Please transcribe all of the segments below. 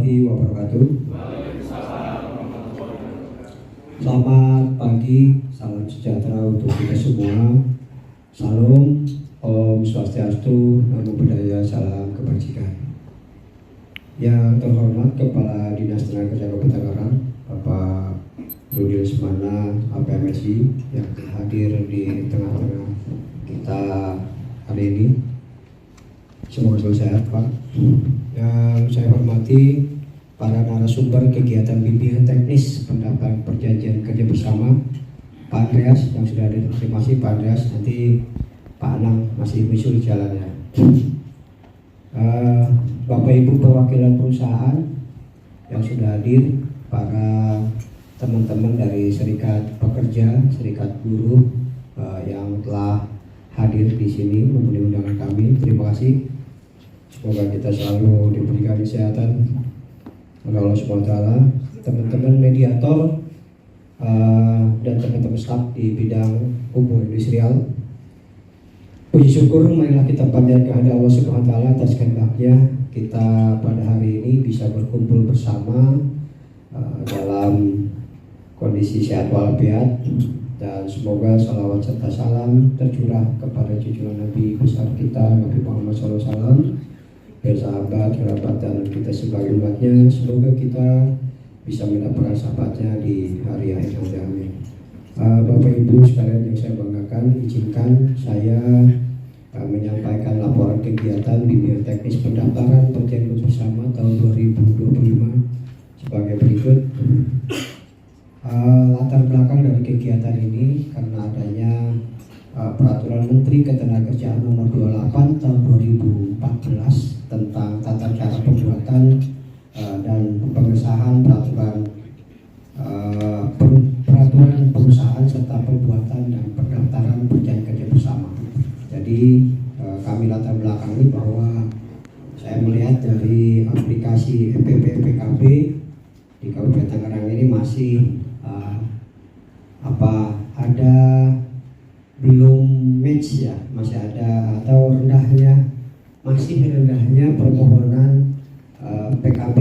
warahmatullahi wabarakatuh. Selamat pagi, salam sejahtera untuk kita semua. Salam, Om Swastiastu, Namo Buddhaya, salam kebajikan. Yang terhormat Kepala Dinas Tenaga Kerja Kabupaten Tangerang, Bapak Rudi Lesmana, APMSI, yang hadir di tengah-tengah kita hari ini. Semoga selalu sehat, Pak. Yang saya hormati para narasumber kegiatan bimbingan teknis pendaftaran perjanjian kerja bersama, Pak Andreas yang sudah ada. Terima kasih Pak Andreas. Nanti Pak Anang masih muncul jalannya. Bapak Ibu perwakilan perusahaan yang sudah hadir, para teman-teman dari serikat pekerja, serikat buruh yang telah hadir di sini memenuhi undangan kami, terima kasih. Semoga kita selalu diberikan kesehatan oleh Allah SWT. Teman-teman mediator dan teman-teman staf di bidang hubungan industrial, puji syukur marilah kita panjatkan kepada Allah SWT atas kehendaknya kita pada hari ini bisa berkumpul bersama dalam kondisi sehat walafiat, dan semoga salawat serta salam tercurah kepada junjungan Nabi besar kita Nabi Muhammad SAW, bersahabat, kerabat, dan kita sebagai umatnya. Semoga kita bisa mendapatkan sahabatnya di hari akhir nanti, amin. Bapak Ibu sekalian yang saya banggakan, izinkan saya menyampaikan laporan kegiatan bimbingan teknis pendaftaran perjanjian bersama tahun 2025 sebagai berikut. Latar belakang dari kegiatan ini karena adanya Peraturan Menteri Ketenagakerjaan Nomor 28 Tahun 2014 tentang tata cara pembuatan dan pengesahan peraturan perusahaan serta pembuatan dan pendaftaran perjanjian kerja bersama. Jadi kami latar belakangi bahwa saya melihat dari aplikasi EPP-PKB di Kabupaten Tangerang ini masih ada belum match ya, masih ada atau masih rendahnya permohonan PKB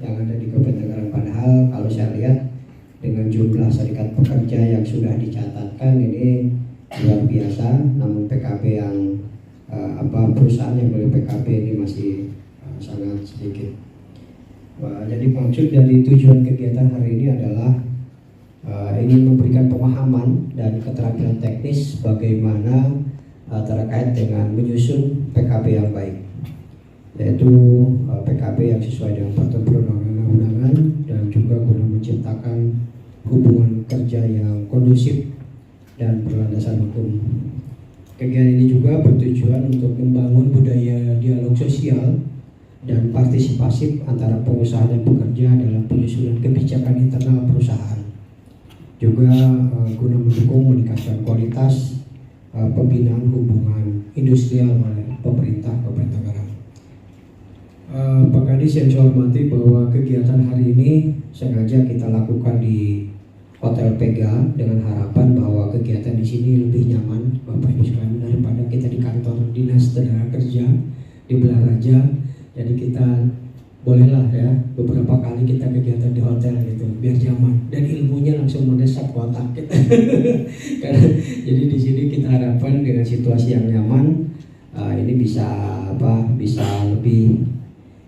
yang ada di Kabupaten Tangerang. Padahal kalau saya lihat dengan jumlah serikat pekerja yang sudah dicatatkan ini luar biasa, namun PKB yang perusahaan yang boleh PKB ini masih sangat sedikit. Jadi maksud dari tujuan kegiatan hari ini adalah ingin memberikan pemahaman dan keterampilan teknis bagaimana terkait dengan menyusun PKB yang baik, yaitu PKB yang sesuai dengan peraturan perundang-undangan dan juga guna menciptakan hubungan kerja yang kondusif dan berlandasan hukum. Kegiatan ini juga bertujuan untuk membangun budaya dialog sosial dan partisipasif antara pengusaha dan pekerja dalam penyusunan kebijakan internal perusahaan. Juga guna mendukung meningkatkan kualitas pembinaan hubungan industrial oleh pemerintah Kabupaten Tangerang. Pak Kadis yang saya hormati, bahwa kegiatan hari ini sengaja kita lakukan di Hotel Pega dengan harapan bahwa kegiatan di sini lebih nyaman, Bapak Ibu sekalian, daripada kita di kantor Dinas Tenaga Kerja di Belaraja. Jadi kita bolehlah ya beberapa kali kita kegiatan di hotel gitu biar nyaman dan ilmunya langsung mendesak ke otak kita. Karena jadi di sini kita harapkan dengan situasi yang nyaman ini bisa lebih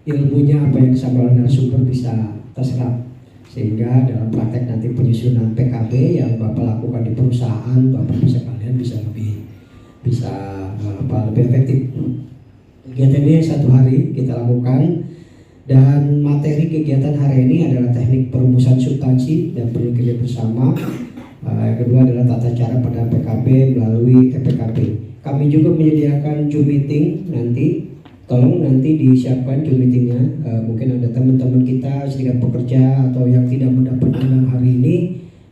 ilmunya apa yang disampaikan narasumber bisa terserap, sehingga dalam praktek nanti penyusunan PKB yang Bapak lakukan di perusahaan, Bapak bisa lebih efektif. Kegiatan ini 1 hari kita lakukan, dan materi kegiatan hari ini adalah teknik perumusan substansi dan perjanjian kerja bersama. Yang kedua adalah tata cara pada PKB melalui EPKB. Kami juga menyediakan Zoom meeting nanti. Tolong nanti disiapkan Zoom meetingnya. Mungkin ada teman-teman kita serikat pekerja atau yang tidak mendapat undang hari ini,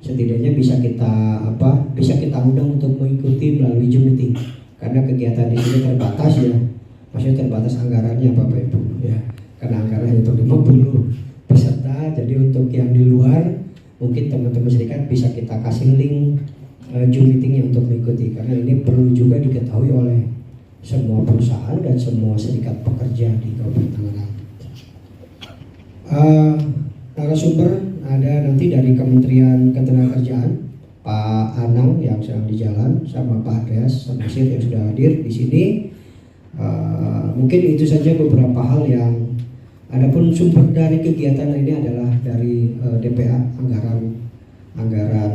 setidaknya bisa kita undang untuk mengikuti melalui Zoom meeting. Karena kegiatan di sini terbatas ya, maksudnya terbatas anggarannya Bapak Ibu ya. Karena anggarannya untuk 50 peserta, jadi untuk yang di luar mungkin teman-teman serikat bisa kita kasih link Zoom meetingnya untuk mengikuti, karena ini perlu juga diketahui oleh semua perusahaan dan semua serikat pekerja di Kabupaten Tangerang. Eh, narasumber ada nanti dari Kementerian Ketenagakerjaan, Pak Anang yang sedang di jalan, sama Pak Andreas Samsir yang sudah hadir di sini. Mungkin itu saja beberapa hal yang. Adapun sumber dari kegiatan ini adalah dari DPA, anggaran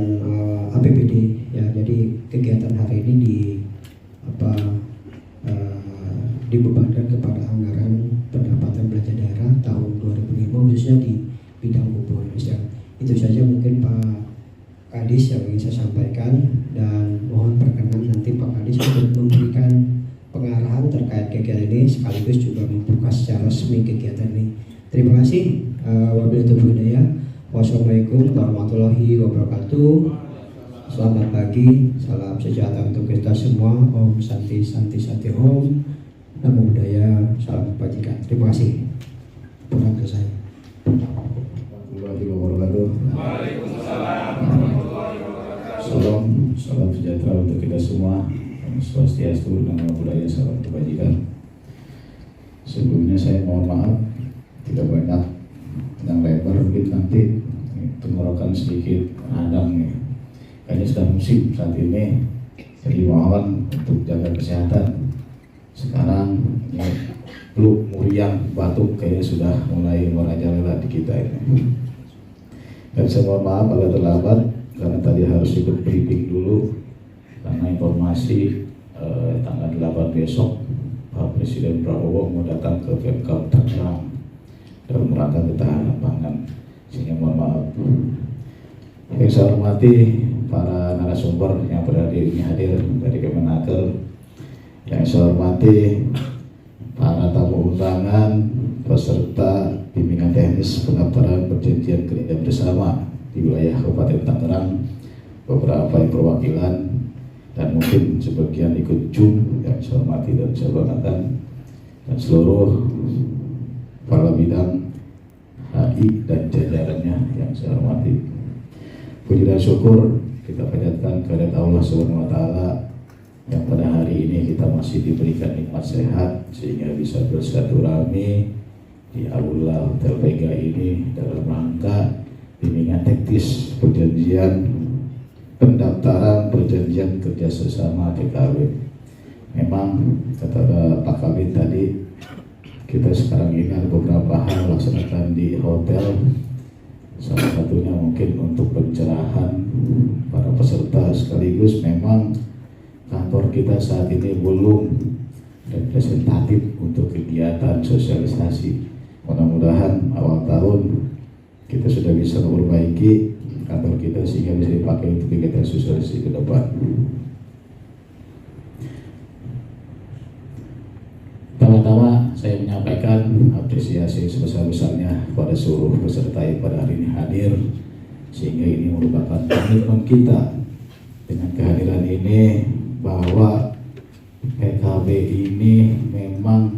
APBD ya. Jadi kegiatan hari ini dibebankan kepada anggaran pendapatan belanja daerah tahun 2005 khususnya di bidang hubungan industrial. Itu saja mungkin Pak Kadis yang ingin saya sampaikan, dan mohon perkenan nanti Pak Kadis untuk memberikan pengarahan terkait kegiatan ini sekaligus juga membuka secara resmi kegiatan ini. Terima kasih. Wabillahi taufiq wal hidayah. Wassalamualaikum warahmatullahi wabarakatuh. Selamat pagi, salam sejahtera untuk kita semua. Om Santi Santi Santi Om. Namo Buddhaya, salam kebajikan. Terima kasih. Pulang ke saya. Salam sejahtera untuk kita semua. Swastiastu, Namo Buddhaya, salam kebajikan. Sebelumnya saya mohon maaf tidak banyak yang lebar, mungkin nanti tenggorokan sedikit radang nih. Kayaknya sudah musim saat ini, jadi mohon untuk jaga kesehatan. Sekarang flu, muriang, batuk kayaknya sudah mulai merajalela di kita ini. Dan saya mohon maaf agak terlambat karena tadi harus ikut briefing dulu karena informasi tanggal 8 besok Pak Presiden Prabowo mau datang ke Pemkab Tangerang dalam rangka ketahanan pangan, sehingga mohon maaf. Yang saya hormati para narasumber yang hadir dari Kemenaker, yang saya hormati para tamu undangan peserta bimbingan teknis pendaftaran perjanjian kerja bersama di wilayah Kabupaten Tangerang, beberapa yang perwakilan dan mungkin sebagian ikut Zoom yang saya hormati dan saya banggakan, dan seluruh para bidang HI dan jajarannya yang saya hormati. Puji dan syukur kita panjatkan kehadirat Allah Subhanahu wa taala yang pada hari ini kita masih diberikan nikmat sehat sehingga bisa bersilaturahmi di Aula Hotel Vega ini dalam rangka bimbingan teknis perjanjian pendaftaran perjanjian kerja sesama PKW. Memang kata Pak Kabit tadi, kita sekarang ini ada beberapa hal laksanakan di hotel. Salah satunya mungkin untuk pencerahan para peserta, sekaligus memang kantor kita saat ini belum representatif untuk kegiatan sosialisasi. Mudah-mudahan awal tahun kita sudah bisa memperbaiki kantor kita sehingga bisa dipakai untuk kegiatan sosialisasi ke depan. Pertama-tama saya menyampaikan apresiasi sebesar-besarnya kepada seluruh peserta yang pada hari ini hadir, sehingga ini merupakan komitmen kita dengan kehadiran ini bahwa PKB ini memang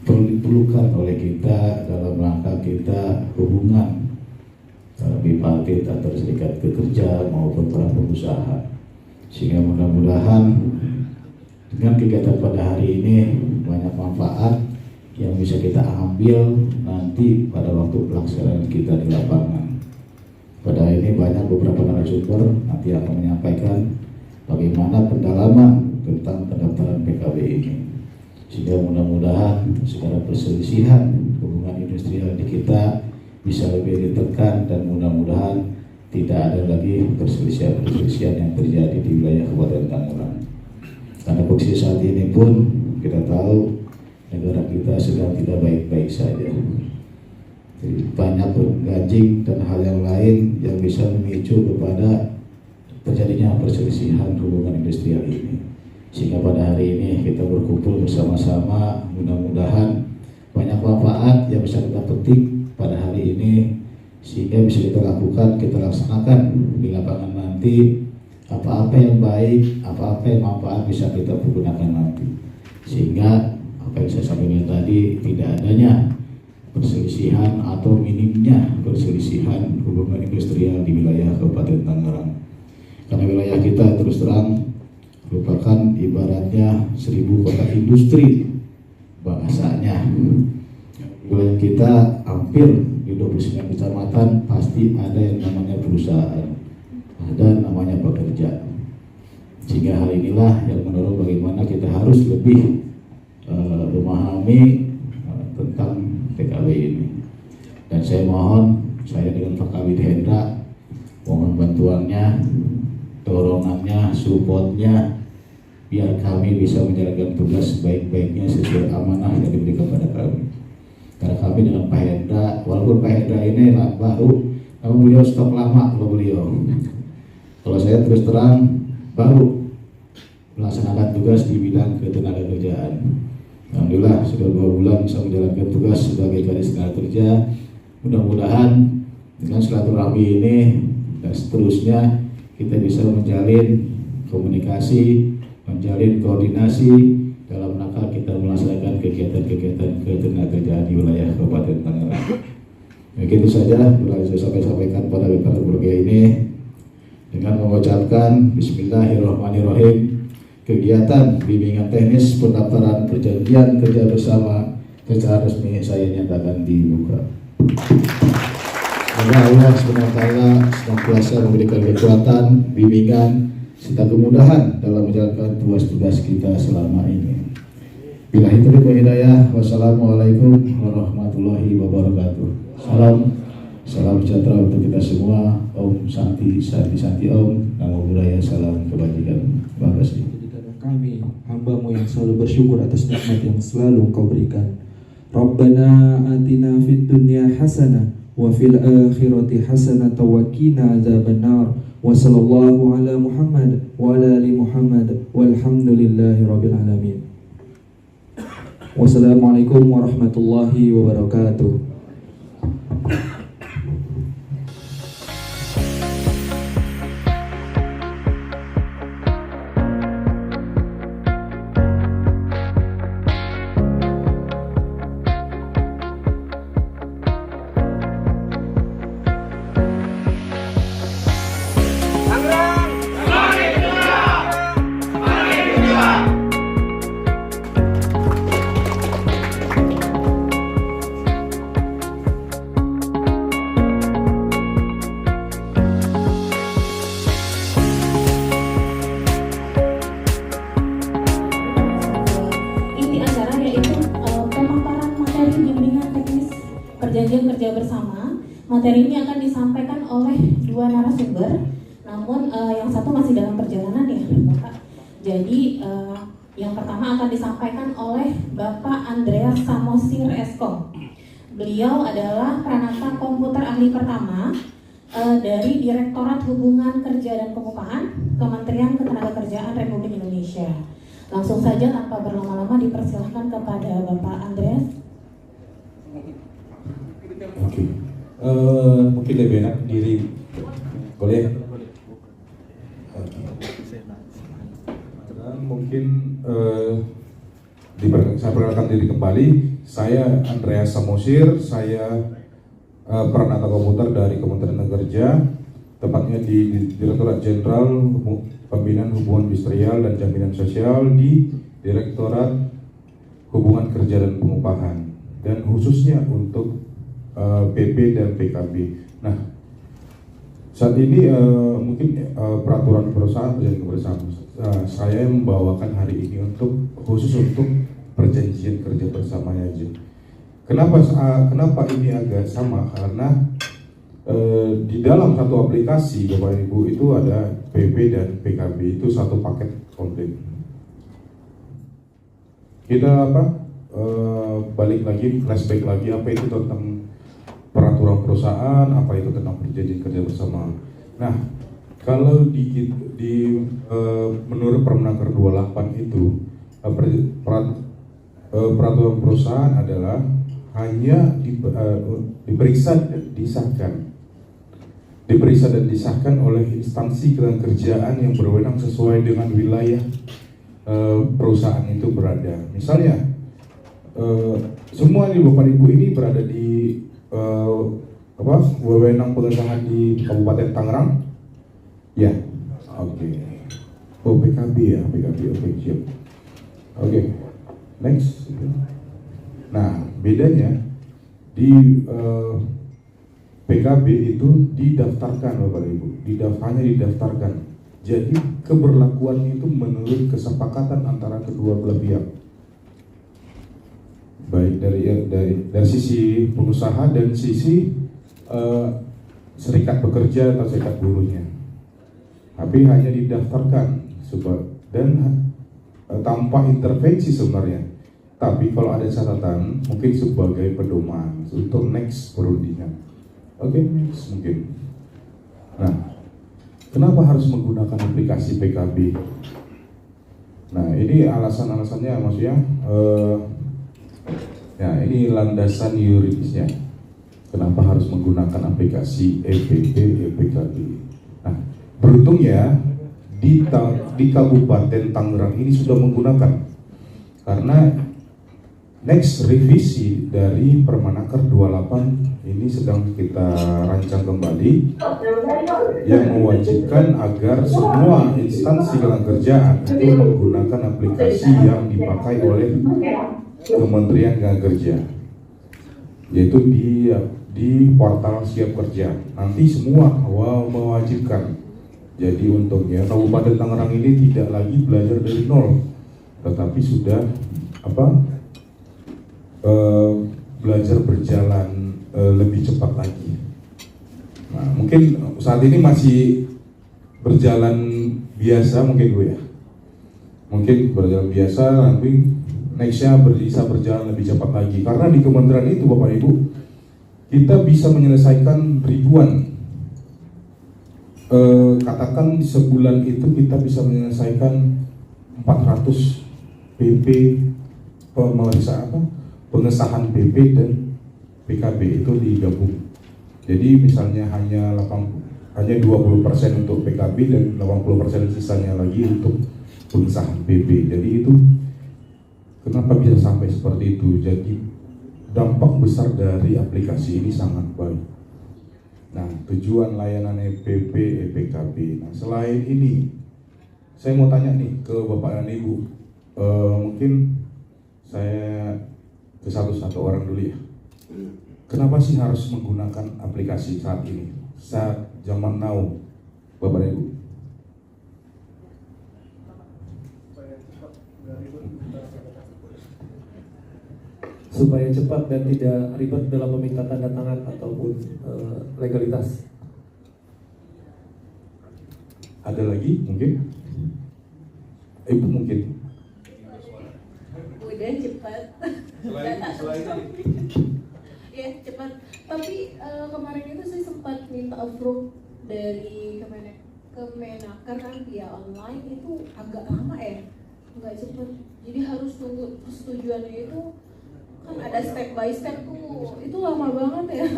perlu diperlukan oleh kita dalam rangka kita hubungan bipartit antara serikat pekerja maupun para pengusaha, sehingga mudah-mudahan dengan kegiatan pada hari ini banyak manfaat yang bisa kita ambil nanti pada waktu pelaksanaan kita di lapangan. Pada hari ini banyak beberapa narasumber nanti akan menyampaikan bagaimana pendalaman tentang pendaftaran PKB ini, sehingga mudah-mudahan segala perselisihan hubungan industrial di kita bisa lebih ditekan, dan mudah-mudahan tidak ada lagi perselisihan yang terjadi di wilayah Kabupaten Tangerang. Karena posisi saat ini pun kita tahu negara kita sedang tidak baik-baik saja. Jadi banyak ganjing dan hal yang lain yang bisa memicu kepada terjadinya perselisihan hubungan industrial ini. Sehingga pada hari ini kita berkumpul bersama-sama, mudah-mudahan banyak manfaat yang bisa kita petik pada hari ini, sehingga bisa kita lakukan, kita laksanakan di lapangan nanti. Apa-apa yang baik, apa-apa yang manfaat bisa kita gunakan nanti, sehingga apa yang saya sampaikan tadi, tidak adanya perselisihan atau minimnya perselisihan hubungan industrial di wilayah Kabupaten Tangerang. Karena wilayah kita terus terang merupakan ibaratnya 1000 kota industri bahasanya. wilayah kita hampir di 29 kecamatan pasti ada yang namanya perusahaan, ada namanya pekerja. Sehingga hal inilah yang mendorong bagaimana kita harus lebih memahami tentang PKB ini. Dan saya mohon, saya dengan Pak Kabid Hendra mohon bantuannya, dorongannya, supportnya, biar kami bisa menjalankan tugas sebaik-baiknya sesuai amanah yang diberikan kepada kami. Karena kami dengan Pak Hendra, walaupun Pak Hendra ini baru, namun beliau stok lama kalau beliau. Kalau saya terus terang baru melaksanakan tugas di bidang ketenagakerjaan. Alhamdulillah sudah 2 bulan bisa menjalankan tugas sebagai Kadis Tenaga Kerja. Mudah-mudahan dengan silaturahmi ini dan seterusnya kita bisa menjalin komunikasi, menjalin koordinasi dalam rangka kita melaksanakan kegiatan-kegiatan ketenagakerjaan di wilayah Kabupaten Tangerang. Begitu saja yang saya sampaikan pada webinar ini dengan mengucapkan Bismillahirrahmanirrahim. Kegiatan bimbingan teknis pendaftaran perjanjian kerja bersama secara resmi saya nyatakan dibuka. Semoga Allah SWT senantiasa memberikan kekuatan, bimbingan, serta kemudahan dalam menjalankan tugas-tugas kita selama ini. Bila itu hidayah, wassalamualaikum warahmatullahi wabarakatuh. Salam sejahtera untuk kita semua. Om Santi Santi Santi Om. Namo Buddhaya, salam kebajikan. Terima kasih. Kami hamba-Mu yang selalu bersyukur atas nikmat yang selalu Engkau berikan. Rabbana atina fid dunya hasanah wa fil akhirati hasanah wa qina adzabannar. Wa sallallahu ala Muhammad wa ala ali Muhammad walhamdulillahi rabbil alamin. Wassalamualaikum warahmatullahi wabarakatuh. Perjanjian kerja bersama. Materi ini akan disampaikan oleh 2 narasumber, namun yang satu masih dalam perjalanan ya Bapak. Jadi yang pertama akan disampaikan oleh Bapak Andreas Samosir Eskom. Beliau adalah Pranata Komputer Ahli Pertama dari Direktorat Hubungan Kerja dan Pengupahan Kementerian Ketenagakerjaan Republik Indonesia. Langsung saja tanpa berlama-lama dipersilahkan kepada Bapak Andreas. Oke, mungkin lebih enak diri, boleh? Dan mungkin saya perkenalkan diri kembali. Saya Andreas Samosir, saya Pranata Komputer dari Kementerian Kerja, tepatnya di Direktorat Jenderal Pembinaan Hubungan Industrial dan Jaminan Sosial di Direktorat Hubungan Kerja dan Pengupahan, dan khususnya untuk PP dan PKB. Nah, saat ini mungkin peraturan perusahaan perjanjian bersama saya membawakan hari ini khusus untuk perjanjian kerja bersamanya aja. Kenapa ini agak sama? Karena di dalam satu aplikasi Bapak Ibu itu ada PP dan PKB, itu satu paket komplit. Kita balik lagi, flashback lagi, apa itu tentang peraturan perusahaan, apa itu tentang perjanjian kerja bersama. Nah, kalau menurut Permenaker 28 itu peraturan perusahaan adalah hanya diperiksa dan disahkan oleh instansi ketenagakerjaan yang berwenang sesuai dengan wilayah perusahaan itu berada. Misalnya semua nih Bapak Ibu ini berada di wewenang pengusahaan di Kabupaten Tangerang, ya, oke. Oh, PKB ya, PKB, oke, siap. Oke, next. Nah, bedanya di PKB itu didaftarkan Bapak Ibu, hanya didaftarkan. Jadi keberlakuannya itu menurut kesepakatan antara kedua belah pihak, baik dari sisi pengusaha dan sisi serikat pekerja atau serikat buruhnya. Tapi hanya didaftarkan dan tanpa intervensi sebenarnya. Tapi kalau ada catatan mungkin sebagai pedoman untuk next perundingan. Oke, next mungkin. Nah, kenapa harus menggunakan aplikasi PKB? Nah, ini alasan-alasannya maksudnya ya ini landasan yuridisnya. Kenapa harus menggunakan aplikasi EPP, EPKB? Nah, beruntungnya di Kabupaten Tangerang ini sudah menggunakan, karena next revisi dari Permenaker 28 ini sedang kita rancang kembali yang mewajibkan agar semua instansi kerjaan itu menggunakan aplikasi yang dipakai oleh Kementerian Kerja, yaitu di portal Siap Kerja. Nanti semua mewajibkan. Jadi untungnya Kabupaten Tangerang ini tidak lagi belajar dari nol, tetapi sudah belajar berjalan lebih cepat lagi. Nah, mungkin saat ini masih berjalan biasa mungkin Bu ya. Mungkin berjalan biasa, nanti nextnya bisa berjalan lebih cepat lagi. Karena di kementerian itu Bapak Ibu, kita bisa menyelesaikan ribuan. Katakan sebulan itu kita bisa menyelesaikan 400 PP pengesahan PP dan PKB itu digabung. Jadi misalnya hanya 20% untuk PKB dan 80% sisanya lagi untuk pengesahan PP. Jadi itu kenapa bisa sampai seperti itu? Jadi dampak besar dari aplikasi ini sangat baik. Nah, tujuan layanan EPP, EPKB. Nah, selain ini, saya mau tanya nih ke Bapak dan Ibu. Mungkin saya ke satu orang dulu ya. Kenapa sih harus menggunakan aplikasi saat ini? Saat zaman now, Bapak dan Ibu. Supaya cepat dan tidak ribet dalam meminta tanda tangan ataupun legalitas. Ada lagi mungkin? Ibu mungkin? Udah cepat. Ya cepat. Tapi kemarin itu saya sempat minta approve dari Kemenaker kan via online itu agak lama ya, nggak cepat. Jadi harus tunggu persetujuannya itu kan ada step by step tuh, itu lama banget ya.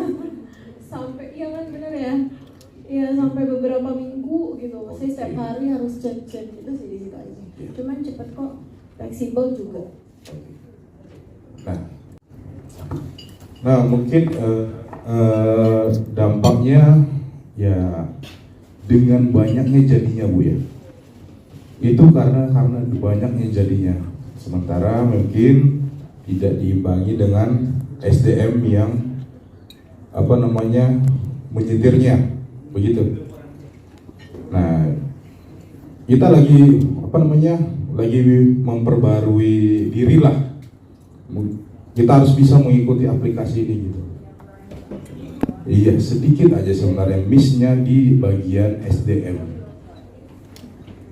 Sampai iya kan bener ya. Ya sampai beberapa minggu gitu. Saya setiap hari harus cek gitu sih di situ aja. Cuman cepet kok, fleksibel juga. Nah mungkin dampaknya ya dengan banyaknya jadinya Bu ya. Itu karena banyaknya jadinya. Sementara mungkin tidak diimbangi dengan SDM yang menyetirnya begitu. Nah, kita lagi memperbarui diri lah. Kita harus bisa mengikuti aplikasi ini gitu. Iya, sedikit aja sebenarnya miss-nya di bagian SDM.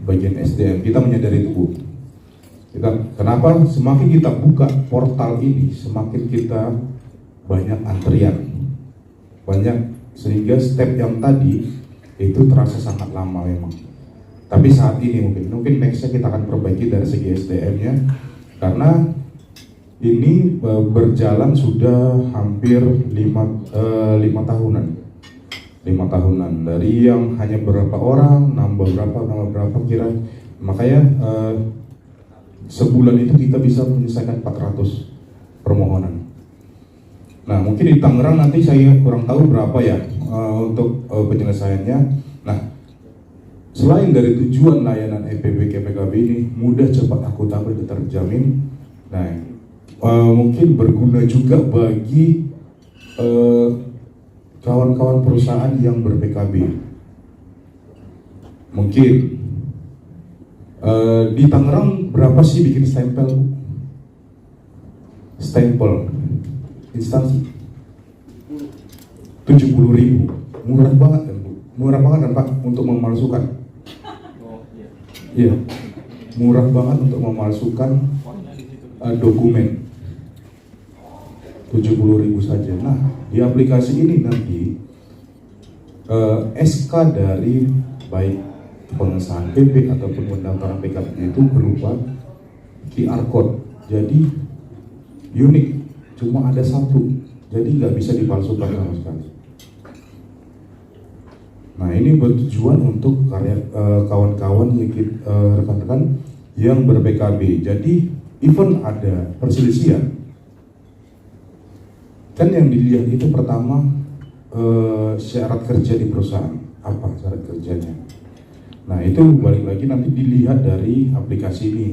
Bagian SDM kita menyadari itu Bu. Kenapa semakin kita buka portal ini, semakin kita banyak antrian, sehingga step yang tadi itu terasa sangat lama memang. Tapi saat ini mungkin nextnya kita akan perbaiki dari segi SDM-nya, karena ini berjalan sudah hampir 5 tahunan. 5 tahunan dari yang hanya berapa orang, nambah berapa kira, makanya sebulan itu kita bisa menyelesaikan 400 permohonan. Nah mungkin di Tangerang nanti saya kurang tahu berapa ya untuk penyelesaiannya. Nah selain dari tujuan layanan EPP KPKB ini mudah, cepat, akuntabel, dan terjamin. Nah mungkin berguna juga bagi kawan-kawan perusahaan yang ber-PKB. Mungkin di Tangerang berapa sih bikin stempel, Bu? Stempel instansi 70.000, murah banget kan, Bu? Murah banget kan, Pak, untuk memalsukan? Iya, murah banget untuk memalsukan dokumen. 70.000 saja. Nah, di aplikasi ini nanti SK dari baik pengesahan PP ataupun pendaftaran PKB itu berupa QR code. Jadi unik, cuma ada satu, jadi nggak bisa dipalsukan sama sekali. Nah, ini bertujuan untuk kawan-kawan rekan-rekan yang ber-PKB. Jadi even ada perselisihan, kan yang dilihat itu pertama syarat kerja di perusahaan, apa syarat kerjanya. Nah, itu balik lagi nanti dilihat dari aplikasi ini.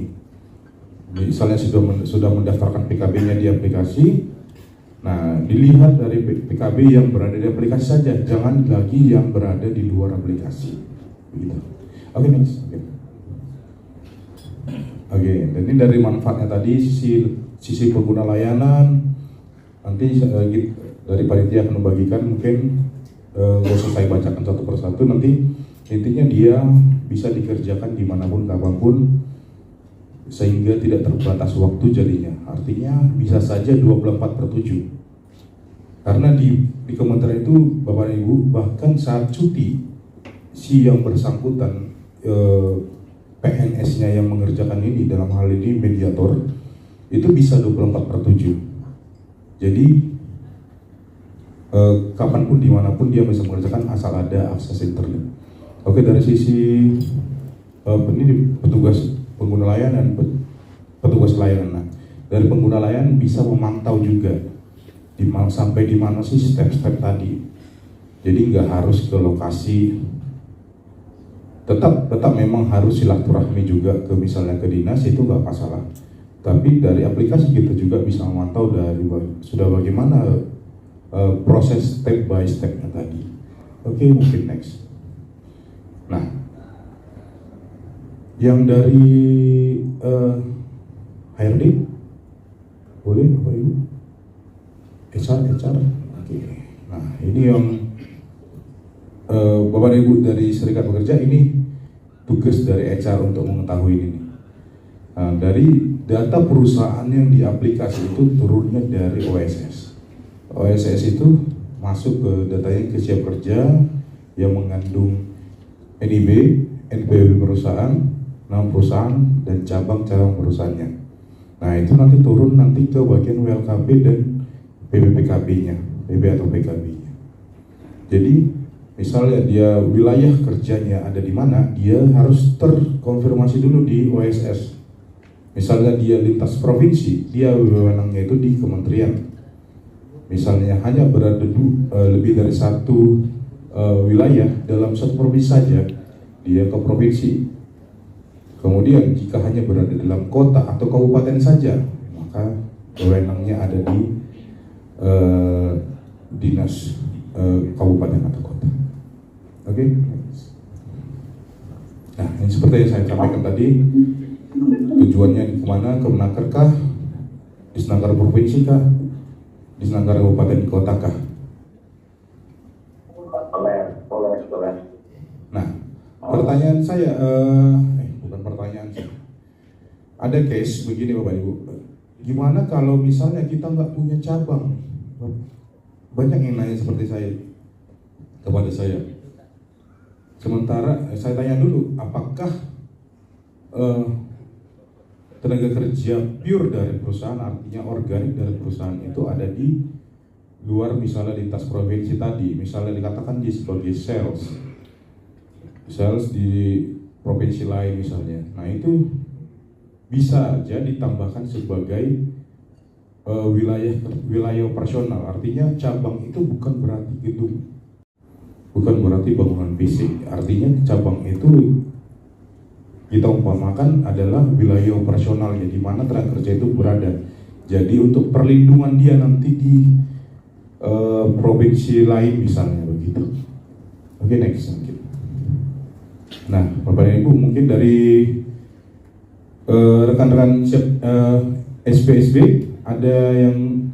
Misalnya sudah mendaftarkan PKB-nya di aplikasi, nah dilihat dari PKB yang berada di aplikasi saja, jangan lagi yang berada di luar aplikasi. Begitu. Oke, next. Oke, dan ini dari manfaatnya tadi, sisi pengguna layanan. Nanti dari panitia akan membagikan, mungkin gak usah saya bacakan satu persatu. Nanti intinya dia bisa dikerjakan dimanapun, kapanpun, sehingga tidak terbatas waktu jadinya. Artinya bisa saja 24/7. Karena di kementerian itu, Bapak Ibu, bahkan saat cuti, si yang bersangkutan PNS-nya yang mengerjakan ini, dalam hal ini mediator, itu bisa 24/7. Jadi kapanpun, dimanapun dia bisa mengerjakan asal ada akses internet. Oke, dari sisi ini petugas pengguna layanan, petugas layanan. Nah, dari pengguna layanan bisa memantau juga sampai di mana sih step-step tadi. Jadi nggak harus ke lokasi. Tetap memang harus silaturahmi juga ke misalnya ke dinas, itu nggak masalah. Tapi dari aplikasi kita juga bisa memantau dari sudah bagaimana proses step by stepnya tadi. Oke, mungkin next. Nah, yang dari HRD boleh Bapak Ibu? HR. Oke. Nah, ini yang Bapak Ibu dari Serikat Pekerja, ini tugas dari HR untuk mengetahui ini. Nah, dari data perusahaan yang di aplikasi itu turunnya dari OSS. OSS itu masuk ke datanya ke Siap Kerja yang mengandung NIB, NPWP perusahaan, nama perusahaan, dan cabang-cabang perusahaannya. Nah, itu nanti turun nanti ke bagian WLKP dan PBPKB-nya, PB atau PKB-nya. Jadi misalnya dia wilayah kerjanya ada di mana, dia harus terkonfirmasi dulu di OSS. Misalnya dia lintas provinsi, dia wewenangnya itu di kementerian. Misalnya hanya berada lebih dari satu wilayah dalam satu provinsi saja, dia ke provinsi. Kemudian jika hanya berada dalam kota atau kabupaten saja, maka wewenangnya ada di dinas kabupaten atau kota. Oke. Nah, ini seperti yang saya sampaikan tadi, tujuannya kemana? Kemenaker kah? Disnaker provinsi kah? Disnaker kabupaten kota kah? Boleh. Nah, pertanyaan saya, bukan pertanyaan sih. Ada case begini Bapak Ibu. Gimana kalau misalnya kita nggak punya cabang? Banyak yang nanya seperti saya kepada saya. Sementara saya tanya dulu, apakah tenaga kerja pure dari perusahaan, artinya organik dari perusahaan itu ada di luar misalnya lintas provinsi tadi, misalnya dikatakan dia sebagai sales di provinsi lain misalnya. Nah, itu bisa aja ditambahkan sebagai wilayah operasional, artinya cabang itu bukan berarti gedung, bukan berarti bangunan fisik, artinya cabang itu kita umpamakan adalah wilayah operasionalnya di mana tenaga kerja itu berada. Jadi untuk perlindungan dia nanti di provinsi lain misalnya begitu. Oke, next. Nah, Bapak dan Ibu, mungkin dari rekan-rekan SPSB ada yang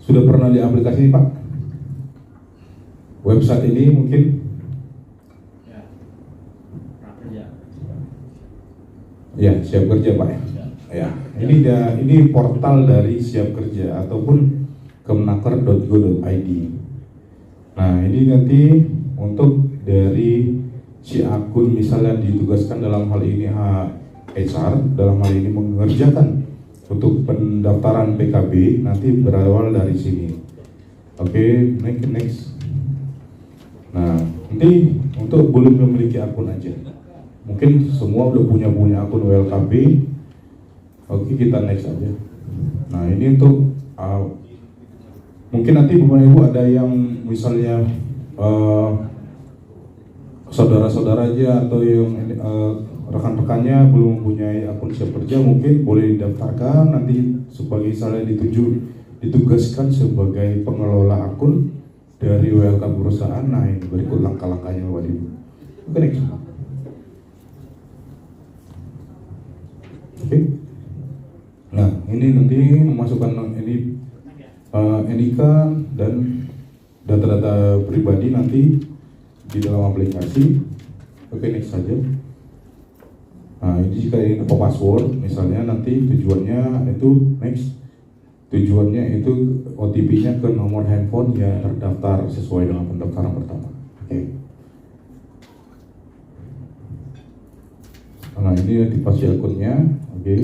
sudah pernah di aplikasi ini, Pak? Website ini mungkin? Ya, Siap Kerja, Pak. Ya, ini portal dari Siap Kerja ataupun kemenaker.go.id. Nah, ini nanti untuk dari si akun misalnya ditugaskan dalam hal ini HR, dalam hal ini mengerjakan untuk pendaftaran PKB, nanti berawal dari sini. Oke, next. Nah, nanti untuk belum memiliki akun aja, mungkin semua udah punya akun WLKB. Oke, kita next aja. Nah, ini untuk mungkin nanti Bapak Ibu ada yang misalnya saudara-saudara aja atau yang rekan-rekannya belum mempunyai akun Siap Kerja, mungkin boleh didaftarkan nanti sebagai misalnya ditugaskan sebagai pengelola akun dari WLK perusahaan. Nah, ini berikut langkah-langkahnya Bapak Ibu. Oke, next. Oke. Nah, ini nanti memasukkan ini NIK dan data-data pribadi nanti di dalam aplikasi. Oke, next saja. Nah, ini jika ini password misalnya, nanti tujuannya itu next. Tujuannya itu OTP-nya ke nomor handphone yang terdaftar sesuai dengan pendaftaran pertama. Oke. Nah, ini aktivasi akunnya. Oke.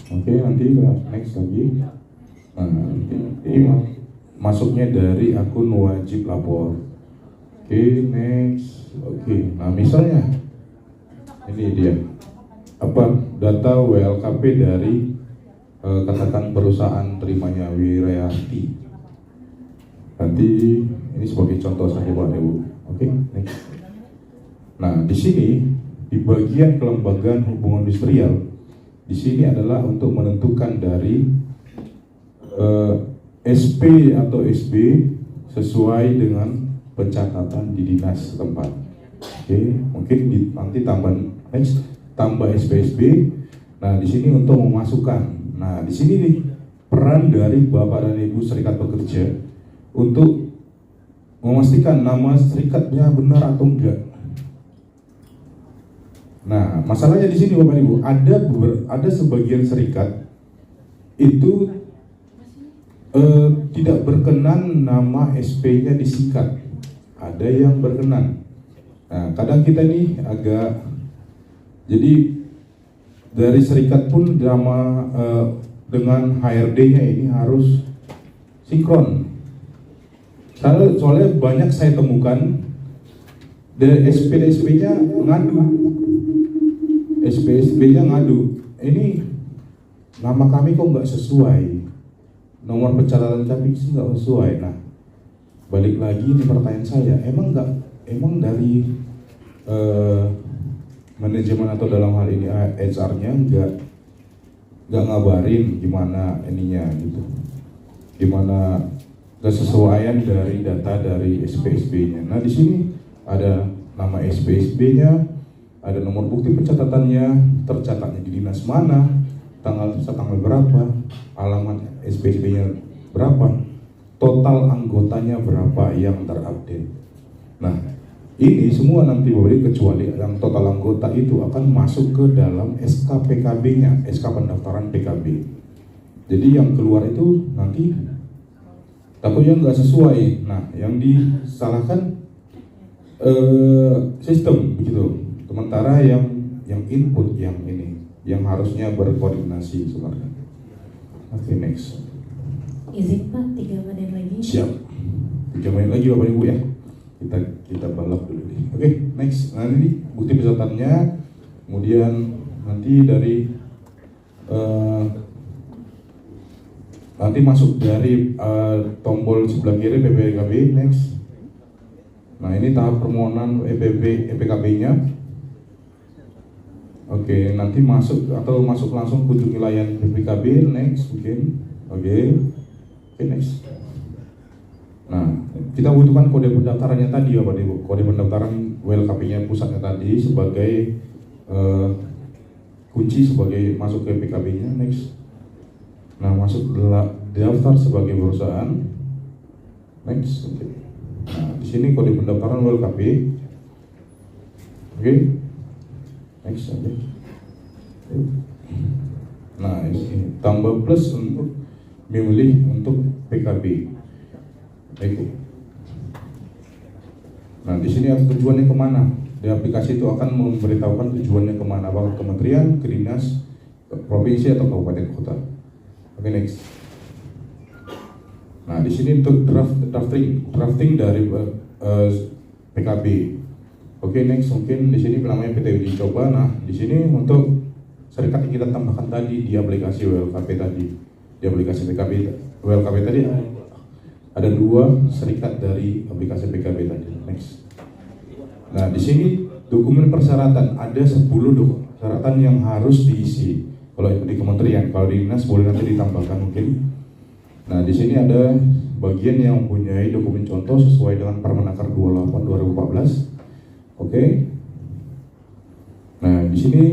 Oke, nanti next lagi. Nah, nanti masuknya dari akun wajib lapor. Oke, next. Oke, nah misalnya ini dia data WLKP dari katakan perusahaan terimanya Wirayati. Nanti ini sebagai contoh saja Bapak Ibu. Oke, next. Nah, di sini di bagian kelembagaan hubungan industrial, di sini adalah untuk menentukan dari SP atau SB sesuai dengan pencatatan di dinas setempat. Oke, mungkin nanti tambah SPSB. Nah, di sini untuk memasukkan. Nah, di sini nih peran dari Bapak dan Ibu serikat pekerja untuk memastikan nama serikatnya benar atau enggak. Nah, masalahnya di sini Bapak Ibu, ada sebagian serikat itu tidak berkenan nama SP-nya disikat. Ada yang berkenan. Nah, kadang kita ini agak jadi dari serikat pun nama dengan HRD-nya ini harus sinkron. Soalnya banyak saya temukan dari SP-nya ngadu. SP-nya ngadu. Ini nama kami kok nggak sesuai. Nomor pencatatan kami sih nggak sesuai. Nah, balik lagi ini pertanyaan saya, emang dari manajemen atau dalam hal ini HR-nya nggak ngabarin gimana ininya gitu, gimana kesesuaian dari data dari SPSB-nya. Nah, di sini ada nama SPSB-nya, ada nomor bukti pencatatannya, tercatatnya di dinas mana, tanggal berapa, alamat SPSB-nya berapa, total anggotanya berapa yang terupdate. Nah, ini semua nanti Bapak kecuali yang total anggota itu akan masuk ke dalam SK PKB-nya, SK pendaftaran PKB. Jadi yang keluar itu nanti takutnya nggak sesuai. Nah, yang disalahkan sistem begitu. Sementara yang input yang ini, yang harusnya berkoordinasi sebenarnya. Oke, next. Izin Pak, 3 menit lagi. Siap. 3 menit lagi Bapak Ibu ya. Kita balap dulu nih. Oke, next. Nah, ini bukti pencatatannya. Kemudian nanti dari nanti masuk dari tombol sebelah kiri PPKB. Next. Nah, ini tahap permohonan EPKB-nya. Oke, nanti masuk langsung kunjungi layanan PPKB. Next, mungkin. Oke, next. Nah, kita butuhkan kode pendaftarannya tadi ya Pak Ibu. Kode pendaftaran WLKP-nya pusatnya tadi sebagai kunci sebagai masuk ke PKB-nya. Next. Nah, masuk daftar sebagai perusahaan. Next. Oke. Nah, di sini kode pendaftaran WLKP. Oke. Next. Oke. Nah, ini tambah plus untuk memilih untuk PKB. Baik. Nah, di sini tujuannya kemana? Di aplikasi itu akan memberitahukan tujuannya kemana, apakah kementerian, ke dinas, ke provinsi atau kabupaten kota. Oke, next. Nah, di sini untuk drafting dari PKB. Oke, next. Mungkin di sini namanya PT uji coba. Nah, di sini untuk serikat yang kita tambahkan tadi di aplikasi WLKP tadi, di aplikasi PKB WLKP tadi ada 2 serikat dari aplikasi PKB tadi. Next. Nah, di sini dokumen persyaratan ada 10 persyaratan yang harus diisi. Kalau itu di kementerian, kalau di dinas boleh nanti ditambahkan mungkin. Nah, di sini ada bagian yang mempunyai dokumen contoh sesuai dengan Permenaker 28 2014. Oke. Nah, di sini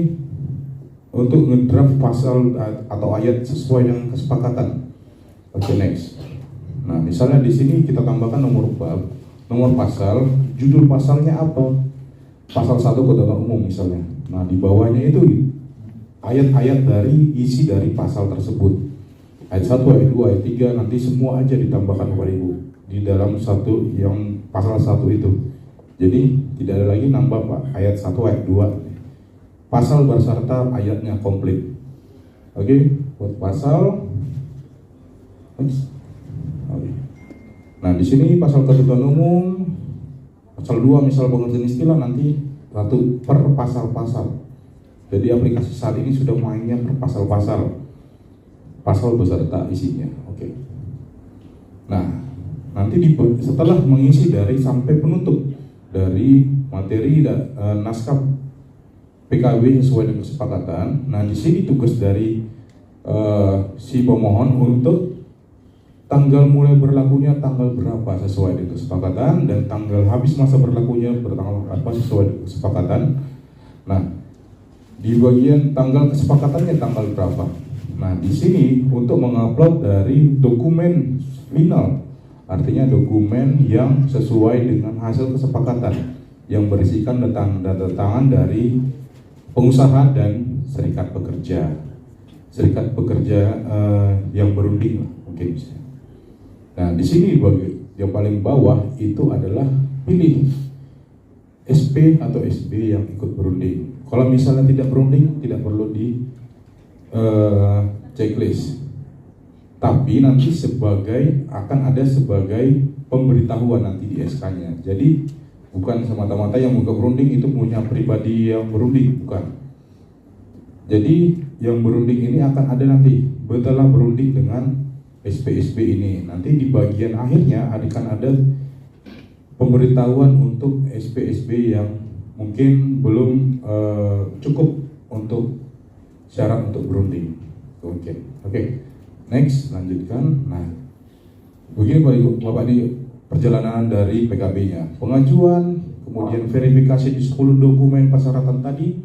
untuk ngedraft pasal atau ayat sesuai dengan kesepakatan. Oke, next. Nah, misalnya di sini kita tambahkan nomor bab, nomor pasal, judul pasalnya apa? Pasal 1 Ketentuan Umum misalnya. Nah, di bawahnya itu ayat-ayat dari isi dari pasal tersebut. Ayat 1, ayat 2, ayat 3 nanti semua aja ditambahkan Bapak Ibu di dalam satu yang pasal 1 itu. Jadi tidak ada lagi nambah Pak ayat 1, ayat 2. Pasal berserta ayatnya komplit. Oke, buat pasal. Nah, di sini pasal ketentuan umum, pasal 2 misal pengertian istilah nanti satu per pasal-pasal. Jadi aplikasi saat ini sudah mainnya per pasal-pasal, pasal beserta isinya. Oke. Nah, nanti setelah mengisi dari sampai penutup dari materi dan naskah PKB sesuai dengan kesepakatan. Nah, di sini tugas dari si pemohon untuk tanggal mulai berlakunya tanggal berapa sesuai dengan kesepakatan dan tanggal habis masa berlakunya bertanggal berapa sesuai dengan kesepakatan. Nah, di bagian tanggal kesepakatannya tanggal berapa. Nah, di sini untuk mengupload dari dokumen final, artinya dokumen yang sesuai dengan hasil kesepakatan yang berisikan data tangan dari pengusaha dan serikat pekerja yang berunding mungkin bisa. Nah, di sini yang paling bawah itu adalah pilih SP atau SB yang ikut berunding. Kalau misalnya tidak berunding, tidak perlu di checklist. Tapi nanti akan ada sebagai pemberitahuan nanti di SK-nya. Jadi bukan semata-mata yang buka berunding itu punya pribadi yang berunding, bukan. Jadi yang berunding ini akan ada nanti setelah berunding dengan SP-SP ini. Nanti di bagian akhirnya akan ada pemberitahuan untuk SP-SP yang mungkin belum cukup untuk syarat untuk berunding. Oke. Next, lanjutkan. Nah, begini Bapak ini perjalanan dari PKB-nya. Pengajuan, kemudian verifikasi di 10 dokumen persyaratan tadi,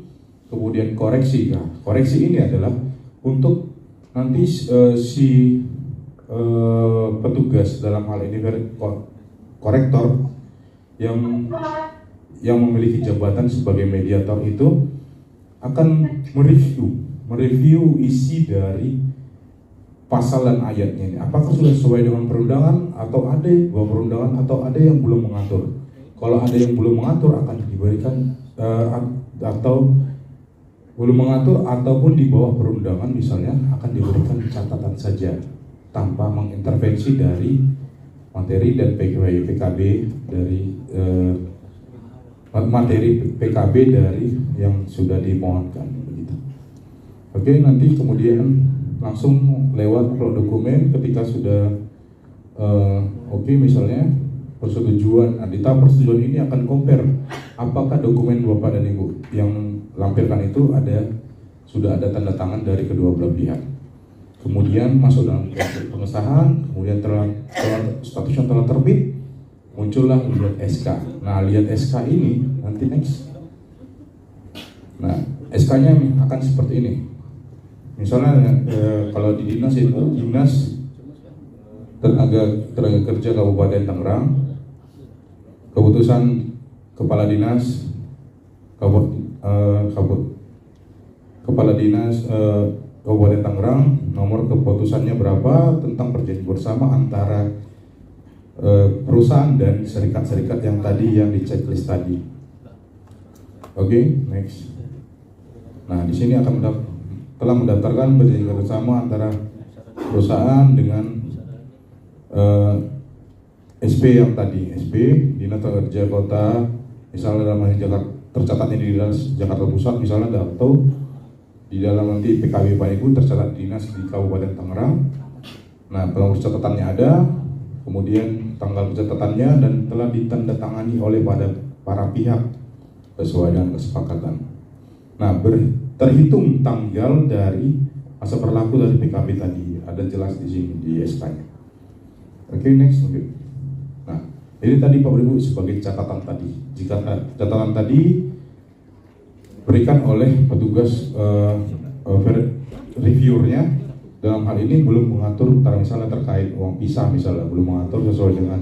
kemudian koreksi. Nah, koreksi ini adalah untuk nanti si petugas dalam hal ini korektor yang memiliki jabatan sebagai mediator itu akan mereview isi dari pasal dan ayatnya ini. Apakah sudah sesuai dengan perundangan atau ada perundangan atau ada yang belum mengatur. Kalau ada yang belum mengatur akan diberikan atau belum mengatur ataupun di bawah perundangan misalnya akan diberikan catatan saja tanpa mengintervensi dari materi dan PKB dari materi PKB dari yang sudah dimohonkan begitu. Oke, nanti kemudian langsung lewat dokumen ketika sudah oke, misalnya persetujuan. Nah, di tahap persetujuan ini akan compare apakah dokumen Bapak dan Ibu yang lampirkan itu sudah ada tanda tangan dari kedua belah pihak. kemudian masuk dalam proses pengesahan, kemudian statusnya telah terbit, muncullah lihat SK. Nah, lihat SK ini nanti next. Nah, SK-nya akan seperti ini. Misalnya kalau di dinas itu dinas tenaga kerja Kabupaten Tangerang, keputusan kepala dinas kepala dinas Kabupaten Tangerang, nomor keputusannya berapa tentang perjanjian bersama antara perusahaan dan serikat-serikat yang tadi yang di checklist tadi. Oke, next. Nah, di sini akan telah mendaftarkan perjanjian bersama antara perusahaan dengan SP yang tadi, SP Dinas Tenaga Kerja Kota, misalnya dalam Jakarta, tercatatnya di Dinas Jakarta Pusat, misalnya atau di dalam nanti PKB Pak Ibu tercatat dinas di Kabupaten Tangerang. Nah, nomor catatannya ada, kemudian tanggal pencatatannya dan telah ditandatangani oleh para pihak sesuai dengan kesepakatan. Nah, terhitung tanggal dari masa berlaku dari PKB tadi, ada jelas di sini di SK-nya. Oke, next. Nah, ini tadi Pak Ibu sebagai catatan tadi. Jika catatan tadi berikan oleh petugas reviewernya, dalam hal ini belum mengatur misalnya terkait uang pisah, misalnya belum mengatur sesuai dengan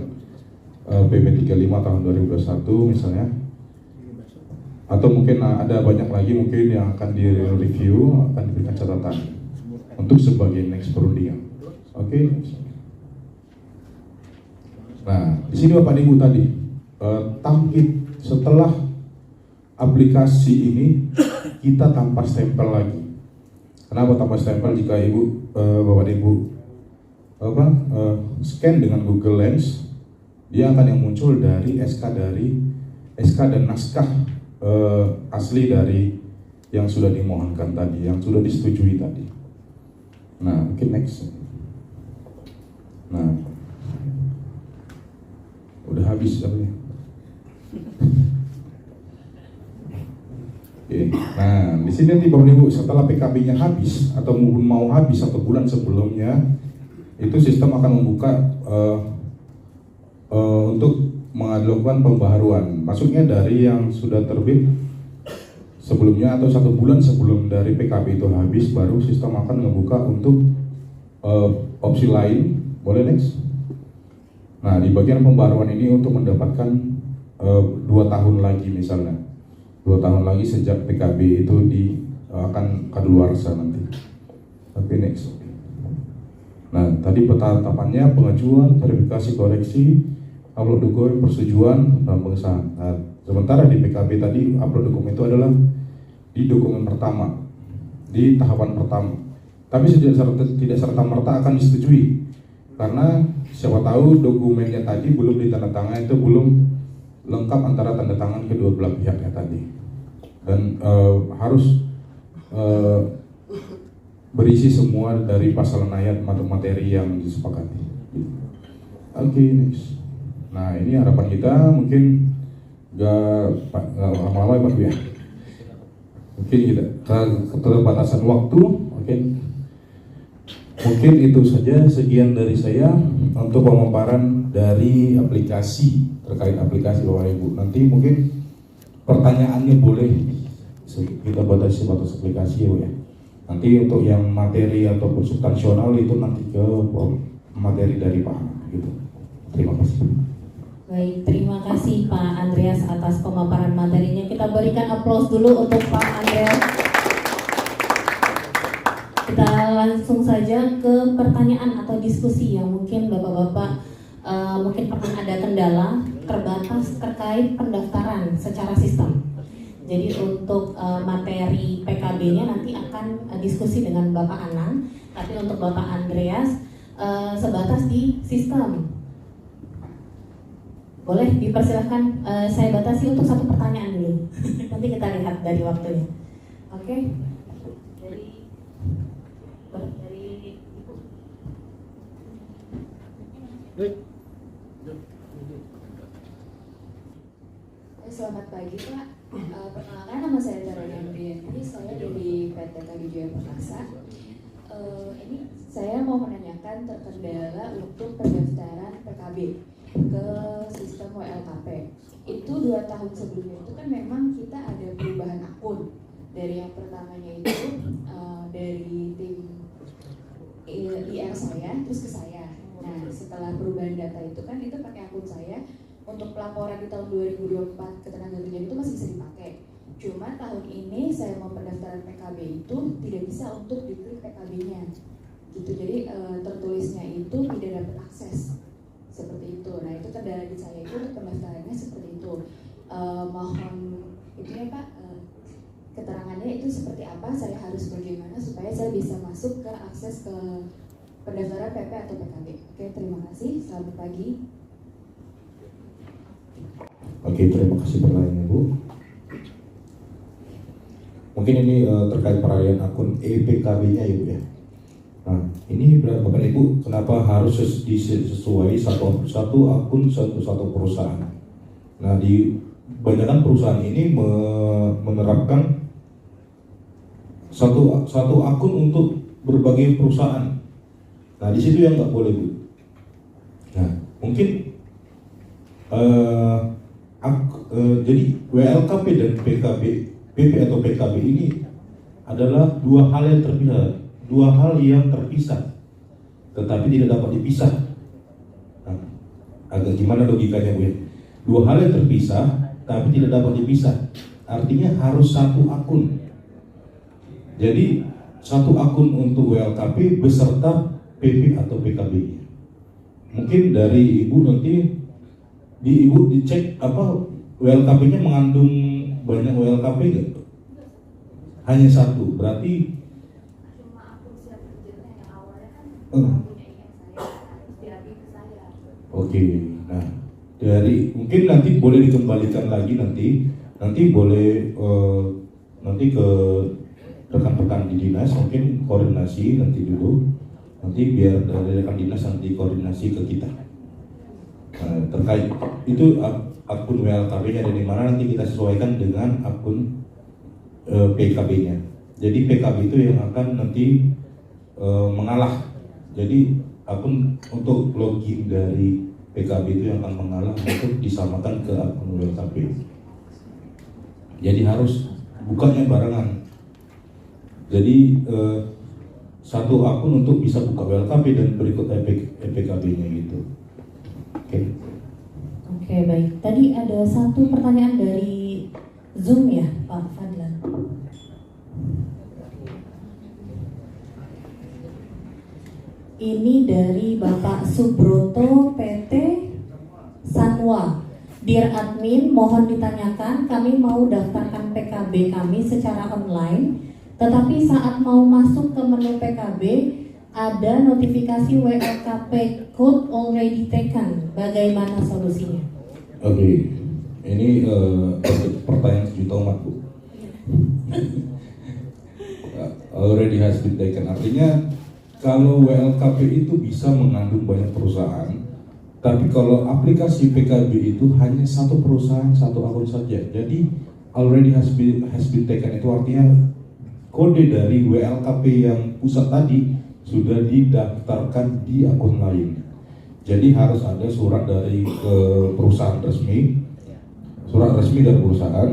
PP 35 tahun 2021 misalnya, atau mungkin ada banyak lagi mungkin yang akan direview, akan diberikan catatan untuk sebagai next perundingan. Oke. Nah, di sini Bapak Ibu tadi tampil setelah aplikasi ini kita tanpa stempel lagi. Kenapa tanpa stempel? Jika Bapak Ibu scan dengan Google Lens, dia akan yang muncul dari SK dan naskah asli dari yang sudah dimohonkan tadi, yang sudah disetujui tadi. Nah, mungkin next. Nah, udah habis tapi. Oke. Nah, di sini nanti Bapak Ibu setelah PKB-nya habis atau mau habis 1 bulan sebelumnya, itu sistem akan membuka untuk melakukan pembaharuan. Maksudnya dari yang sudah terbit sebelumnya atau 1 bulan sebelum dari PKB itu habis, baru sistem akan membuka untuk opsi lain. Boleh next? Nah, di bagian pembaharuan ini untuk mendapatkan 2 tahun lagi misalnya. 2 tahun lagi sejak PKB itu akan kadaluarsa nanti. Oke, next. Nah, tadi tahapannya pengajuan, verifikasi, koreksi, upload dokumen, persetujuan, dan pengesahan. Nah, sementara di PKB tadi upload dokumen itu adalah di dokumen pertama, di tahapan pertama. Tapi tidak serta-merta akan disetujui, karena siapa tahu dokumennya tadi belum ditandatangani, itu belum lengkap antara tanda tangan kedua belah pihaknya tadi, dan harus berisi semua dari pasal ayat materi yang disepakati. Oke, next. Nah, ini harapan kita mungkin gak lama-lama ya Pak ya. Mungkin kita keterbatasan waktu. Mungkin itu saja, sekian dari saya untuk pemaparan dari aplikasi, terkait aplikasi Bapak Ibu. Nanti mungkin pertanyaannya boleh kita batasi batas aplikasi ya. Nanti untuk yang materi ataupun substansional itu nanti ke materi dari Pak gitu. Terima kasih. Baik, terima kasih Pak Andreas atas pemaparan materinya. Kita berikan aplaus dulu untuk Pak Andreas. Kita langsung saja ke pertanyaan atau diskusi yang mungkin Bapak-Bapak mungkin pernah ada kendala terbatas terkait pendaftaran secara sistem. Jadi untuk materi PKB-nya nanti akan diskusi dengan Bapak Anang, tapi untuk Bapak Andreas sebatas di sistem. Boleh dipersilahkan, saya batasi untuk 1 pertanyaan dulu. Nanti kita lihat dari waktunya. Oke. Dari Ibu. Selamat pagi Pak. Perkenalkan, nama saya Taranya Briani. Saya dari PT Kadi Jaya Perkasa. Ini Saya mau menanyakan terkendala untuk pendaftaran PKB ke sistem WLKP. Itu 2 tahun sebelumnya itu kan memang kita ada perubahan akun. Dari yang pertamanya itu dari tim IR saya terus ke saya. Nah, setelah perubahan data itu kan itu pakai akun saya. Untuk pelaporan di tahun 2024 ketenagakerjaan itu masih bisa dipakai. Cuma tahun ini saya mau pendaftaran PKB itu tidak bisa untuk diklik PKB-nya. Gitu. Jadi tertulisnya itu tidak dapat akses. Seperti itu. Nah, itu kendala di saya itu untuk pendaftarannya seperti itu. Mohon itu ya Pak, keterangannya itu seperti apa, saya harus bagaimana supaya saya bisa masuk ke akses ke pendaftaran PP atau PKB. Oke, terima kasih. Selamat pagi. Oke, terima kasih pertanyaannya Bu. Mungkin ini terkait peralihan akun EPKB-nya ya Bu ya. Nah, ini Bapak Ibu, kenapa harus disesuai satu akun satu perusahaan? Nah, di kebanyakan perusahaan ini menerapkan satu akun untuk berbagai perusahaan. Nah, di situ yang nggak boleh Bu. Nah, mungkin jadi WLKP dan PKB, PP atau PKB ini adalah dua hal yang terpisah, tetapi tidak dapat dipisah. Nah, agak gimana logikanya Bu ya? Dua hal yang terpisah, tapi tidak dapat dipisah. Artinya harus satu akun. Jadi satu akun untuk WLKP beserta PP atau PKB. Mungkin dari Ibu nanti Ibu dicek apa WLKP-nya mengandung banyak WLKP nggak? Hanya satu, berarti Oke, nah dari mungkin nanti boleh dikembalikan lagi nanti boleh nanti ke rekan-rekan di dinas mungkin koordinasi nanti dulu biar dari rekan dinas nanti koordinasi ke kita. Nah, terkait itu akun WLKB-nya dari mana nanti kita sesuaikan dengan akun PKB-nya. Jadi PKB itu yang akan nanti mengalah. Jadi akun untuk login dari PKB itu yang akan mengalah untuk disamakan ke akun WLKB. Jadi harus bukanya barengan. Jadi satu akun untuk bisa buka WLKB dan berikut PKB-nya gitu. Oke, baik. Tadi ada satu pertanyaan dari Zoom ya, Pak Fadlan. Ini dari Bapak Subroto PT Sanwa. Dear admin, mohon ditanyakan, kami mau daftarkan PKB kami secara online, tetapi saat mau masuk ke menu PKB ada notifikasi WLKP code already taken. Bagaimana solusinya? Oke, ini pertanyaan sejuta umat Bu. Already has been taken. Artinya kalau WLKP itu bisa mengandung banyak perusahaan, tapi kalau aplikasi PKB itu hanya satu perusahaan, satu akun saja. Jadi already has been taken itu artinya kode dari WLKP yang pusat tadi sudah didaftarkan di akun lain. Jadi harus ada surat dari perusahaan resmi, surat resmi dari perusahaan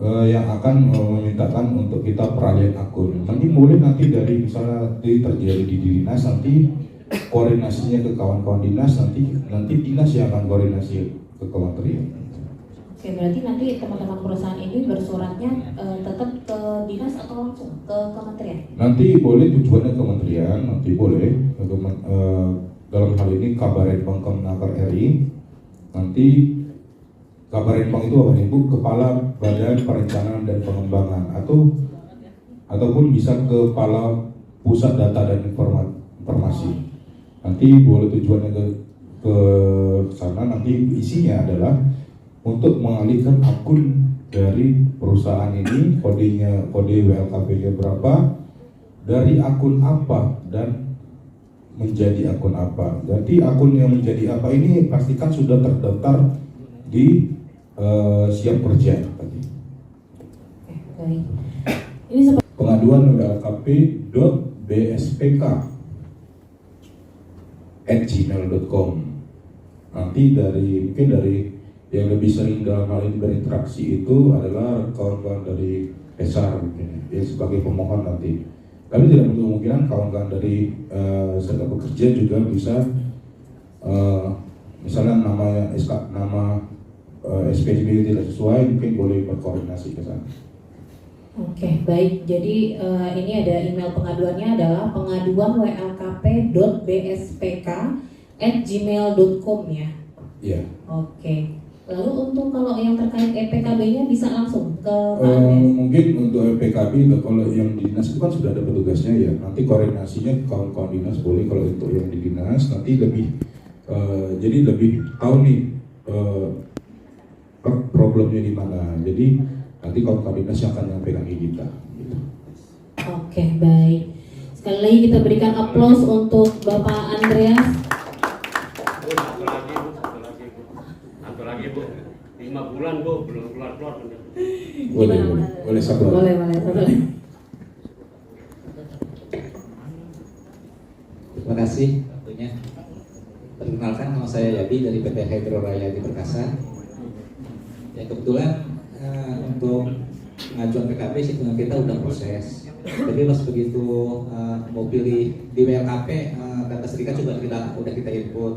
yang akan memintakan untuk kita peralihan akun. Nanti boleh dari misalnya terjadi di dinas, nanti koordinasinya ke kawan-kawan dinas, nanti dinas yang akan koordinasi ke kementerian. Oke, berarti nanti teman-teman perusahaan ini bersuratnya tetap ke dinas atau langsung ke kementerian? Nanti boleh tujuannya kementerian, nanti boleh dalam hal ini Kabaretbang Kemenaker RI. Nanti Kabaretbang itu apa Ibu? Kepala Badan Perencanaan dan Pengembangan ataupun bisa Kepala Pusat Data dan Informasi. Nanti boleh tujuannya ke sana, nanti isinya adalah untuk mengalihkan akun dari perusahaan ini, kode WLKP-nya berapa, dari akun apa dan menjadi akun apa. Jadi akun yang menjadi apa ini pastikan sudah terdaftar di siap kerja tadi. Baik. Ini pengaduan WLKP.bspk @gmail.com. Nanti mungkin dari yang lebih sering dalam hal ini berinteraksi itu adalah kawan-kawan dari HR mungkin ya, sebagai pemohon nanti. Tapi tidak menutup kemungkinan kawan-kawan dari serikat pekerja juga bisa misalnya nama SPSB tidak sesuai, mungkin boleh berkoordinasi ke sana. Oke, baik. Jadi ini ada email pengaduannya adalah pengaduan.wlkp.bspk@gmail.com ya. Iya. Oke. Lalu untuk kalau yang terkait EPKB-nya bisa langsung ke Pak Andes? Mungkin untuk EPKB kalau yang di dinas itu kan sudah ada petugasnya ya. Nanti koordinasinya kawan-kawan dinas boleh, kalau untuk yang di dinas nanti lebih jadi lebih tahu nih problemnya di mana. Jadi nanti kawan-kawan dinas yang akan menyampaikan ke kita. Gitu. Oke, baik. Sekali lagi kita berikan aplaus untuk Bapak Andreas. Satu lagi Bu, 5 bulan Bu, belum keluar-keluar. Boleh satu lagi. Boleh, satu lagi. Terima kasih tentunya. Perkenalkan, nama saya Yabi dari PT Hydro Raya di Perkasa. Ya kebetulan untuk pengajuan PKB hitungan kita udah proses. Tapi pas begitu mau pilih di WLKP, data serikat juga udah kita input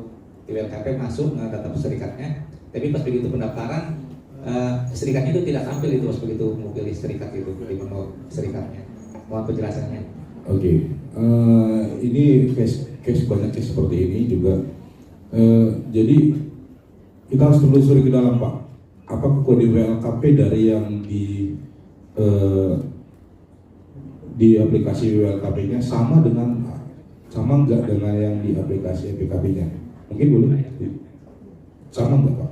di WLKP, masuk data serikatnya. Tapi pas begitu pendaftaran serikatnya itu tidak tampil itu pas begitu mau pilih serikat itu di menu serikatnya. Mohon penjelasannya. Oke. Ini case banyak case seperti ini juga. Jadi kita harus telusuri ke dalam Pak. Apakah kode WLKP dari yang di aplikasi WLKP-nya sama nggak dengan yang di aplikasi EPKB-nya? Mungkin boleh sama nggak Pak?